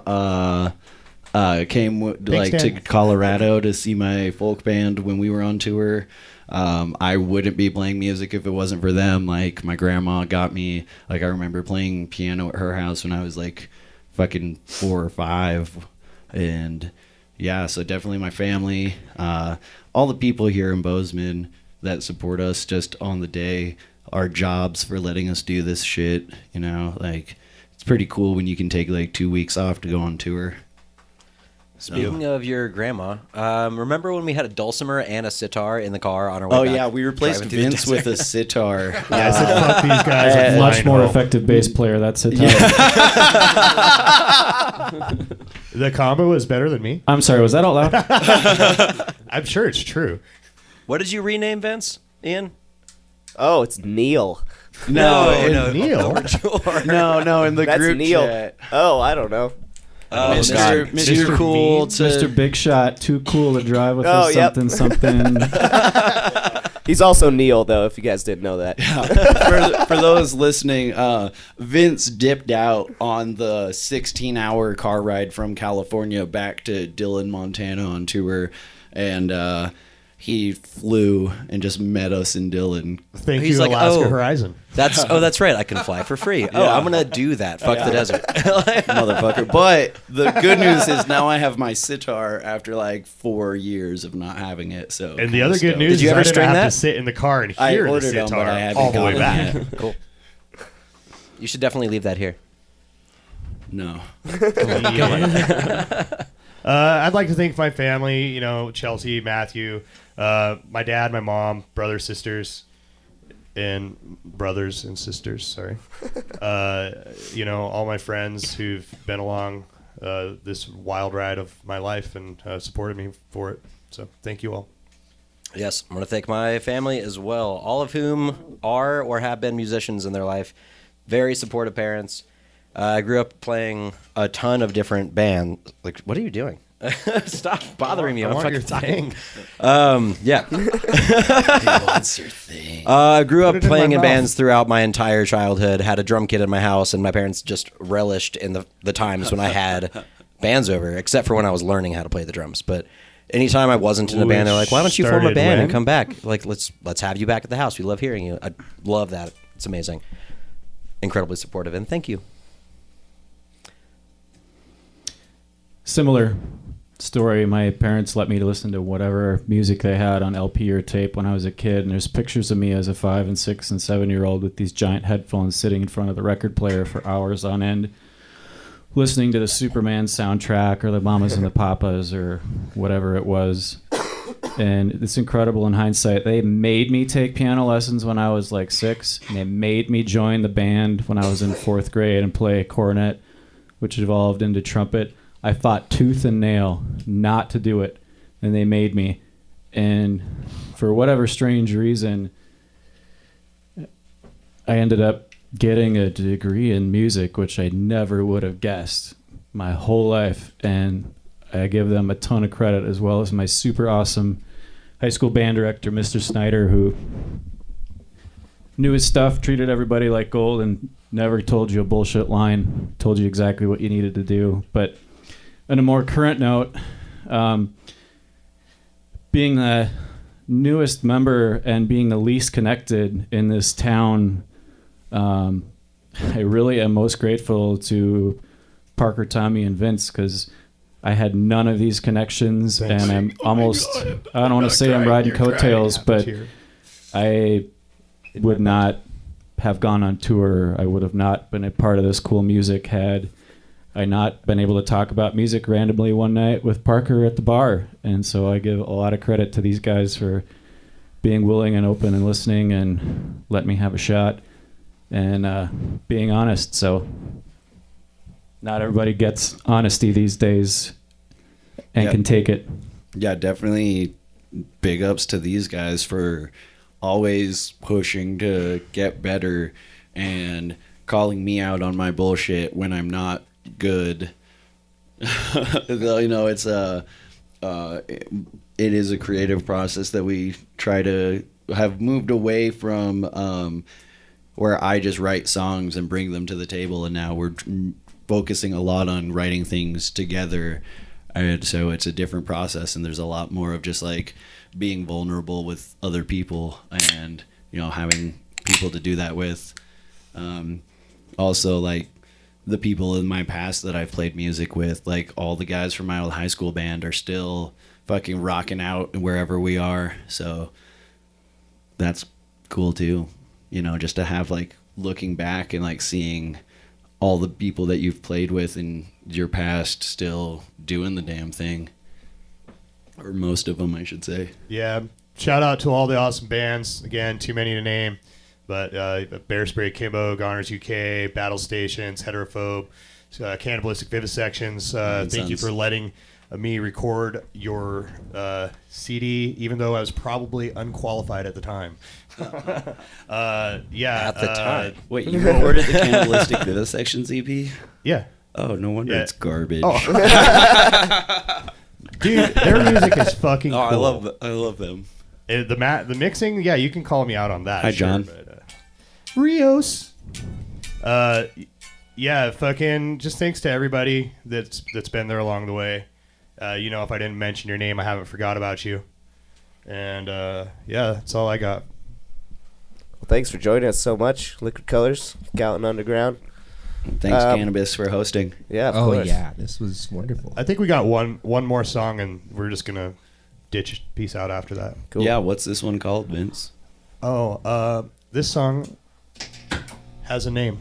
came like to Dan. Colorado to see my folk band when we were on tour. I wouldn't be playing music if it wasn't for them. Like my grandma got me, like I remember playing piano at her house when I was like fucking 4 or 5. And yeah, so definitely my family, all the people here in Bozeman that support us just on the day, our jobs for letting us do this shit, you know, like it's pretty cool when you can take like 2 weeks off to go on tour. Speaking of your grandma, remember when we had a dulcimer and a sitar in the car on our way Oh back? yeah, we replaced Driving through the Vince desert? with a sitar. Yeah, I said, fuck these guys. I'm Much flying more home. effective bass player. That's it. The combo is better than me. I'm sorry. Was that out loud? I'm sure it's true. What did you rename Vince, Ian? Oh, it's Neil. No, Neil. no, in the That's group Neil. chat. Oh, I don't know. Oh, Mr. God. Mr. Mr. Cool Mean. to Mr. Big Shot, too cool to drive with Oh, us, yep. something. He's also Neil, though, if you guys didn't know that. for those listening, Vince dipped out on the 16-hour car ride from California back to Dillon, Montana on tour, and he flew and just met us in Dillon. Thank He's you, like, Alaska oh. Horizon. That's right. I can fly for free. Oh, I'm gonna do that. Fuck the desert. Motherfucker. But the good news is now I have my sitar after like 4 years of not having it. So And the other good news Did you is ever I didn't string have that? to sit in the car and I hear the ordered them, sitar but I haven't all the way gotten back. it. Cool. You should definitely leave that here. No. I'd like to thank my family, you know, Chelsea, Matthew, my dad, my mom, brothers, sisters, and brothers and sisters, sorry. You know, all my friends who've been along this wild ride of my life and supported me for it. So thank you all. Yes, I'm going to thank my family as well, all of whom are or have been musicians in their life. Very supportive parents. I grew up playing a ton of different bands. Like, what are you doing? Stop bothering me. I I'm want fucking your talking. thing. Yeah. What's your thing? I grew up Put it in playing my in mouth. bands throughout my entire childhood. Had a drum kit in my house, and my parents just relished in the times when I had bands over, except for when I was learning how to play the drums. But anytime I wasn't in a band, they're like, "Why don't you form a Started band and when? come back? Like, let's have you back at the house. We love hearing you." I love that. It's amazing. Incredibly supportive, and thank you. Similar story. My parents let me listen to whatever music they had on LP or tape when I was a kid, and there's pictures of me as a 5 and 6 and 7-year-old with these giant headphones sitting in front of the record player for hours on end, listening to the Superman soundtrack or the Mamas and the Papas or whatever it was. And it's incredible in hindsight. They made me take piano lessons when I was like 6, and they made me join the band when I was in 4th grade and play cornet, which evolved into trumpet. I fought tooth and nail not to do it, and they made me. And for whatever strange reason, I ended up getting a degree in music, which I never would have guessed my whole life. And I give them a ton of credit, as well as my super awesome high school band director, Mr. Snyder, who knew his stuff, treated everybody like gold, and never told you a bullshit line, told you exactly what you needed to do. But on a more current note, being the newest member and being the least connected in this town, I really am most grateful to Parker, Tommy, and Vince, because I had none of these connections. Thanks. And I'm almost, I don't want to say I'm riding coattails, but I would not have gone on tour. I would have not been a part of this cool music had I not been able to talk about music randomly one night with Parker at the bar. And so I give a lot of credit to these guys for being willing and open and listening and letting me have a shot and being honest. So not everybody gets honesty these days and Yeah. can take it. Yeah, definitely big ups to these guys for always pushing to get better and calling me out on my bullshit when I'm not good. You know, it's it is a creative process that we try to have moved away from, where I just write songs and bring them to the table, and now we're focusing a lot on writing things together. So it's a different process, and there's a lot more of just like being vulnerable with other people, and having people to do that with. Also, like the people in my past that I've played music with, like all the guys from my old high school band are still fucking rocking out wherever we are. So that's cool too, just to have like looking back and like seeing all the people that you've played with in your past still doing the damn thing, or most of them, I should say. Yeah, shout out to all the awesome bands. Again, too many to name, but Bear Spray Kimbo, Goners UK, Battle Stations, Heterophobe, Cannibalistic Vivisections. Thank you for letting me record your CD, even though I was probably unqualified at the time. Yeah, At the time. Wait, you recorded the Cannibalistic Vivisections EP? Yeah. Oh, no wonder Yeah. it's garbage. Oh. Dude, their music is fucking cool. I love them. The mixing, yeah, you can call me out on that. Hi, sure, John. But, Rios. Yeah, fucking just thanks to everybody that's been there along the way. If I didn't mention your name, I haven't forgot about you. And yeah, that's all I got. Well, thanks for joining us so much, Liquid Colors, Gallatin Underground. Thanks, Cannabis, for hosting. Yeah, of Oh course. yeah, this was wonderful. I think we got one more song, and we're just gonna ditch peace out after that. Cool. Yeah, what's this one called, Vince? Oh, this song has a name.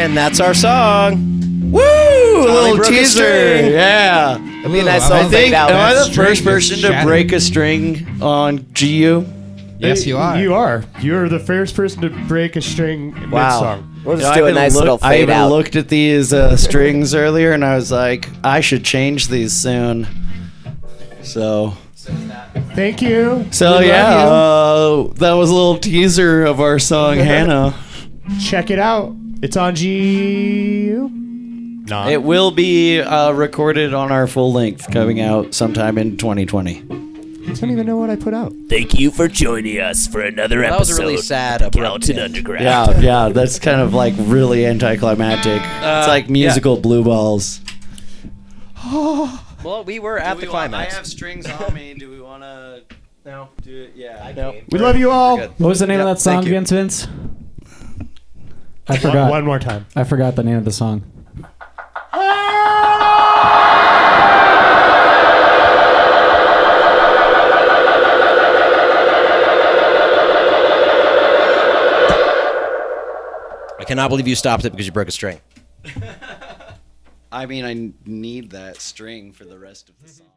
And that's our song. Woo! A little broke a teaser. string. Yeah. It'd be a nice I little I think, fade out. am I the String first is person to shattered. break a string on GU? Yes, you are. You are. You're the first person to break a string mid-song. We'll just I do a even nice little I fade even out. looked at these strings earlier, and I was like, I should change these soon. So, Thank you. so We yeah, love that was a little teaser of our song, Hannah. you. Check it out. It's on GU. Not. It will be recorded on our full length, coming out sometime in 2020. I don't even know what I put out. Thank you for joining us for another That was a really sad Gallatin abrupt. Underground. Yeah, that's kind of like really anticlimactic. It's like musical blue balls. Well, we were at the climax. I have strings on me. Do we want to? No. Do it. Yeah. No. We love you all. What was the name of that song thank you. again, Vince? I forgot. One more time. I forgot the name of the song. I cannot believe you stopped it because you broke a string. I mean, I need that string for the rest of the song.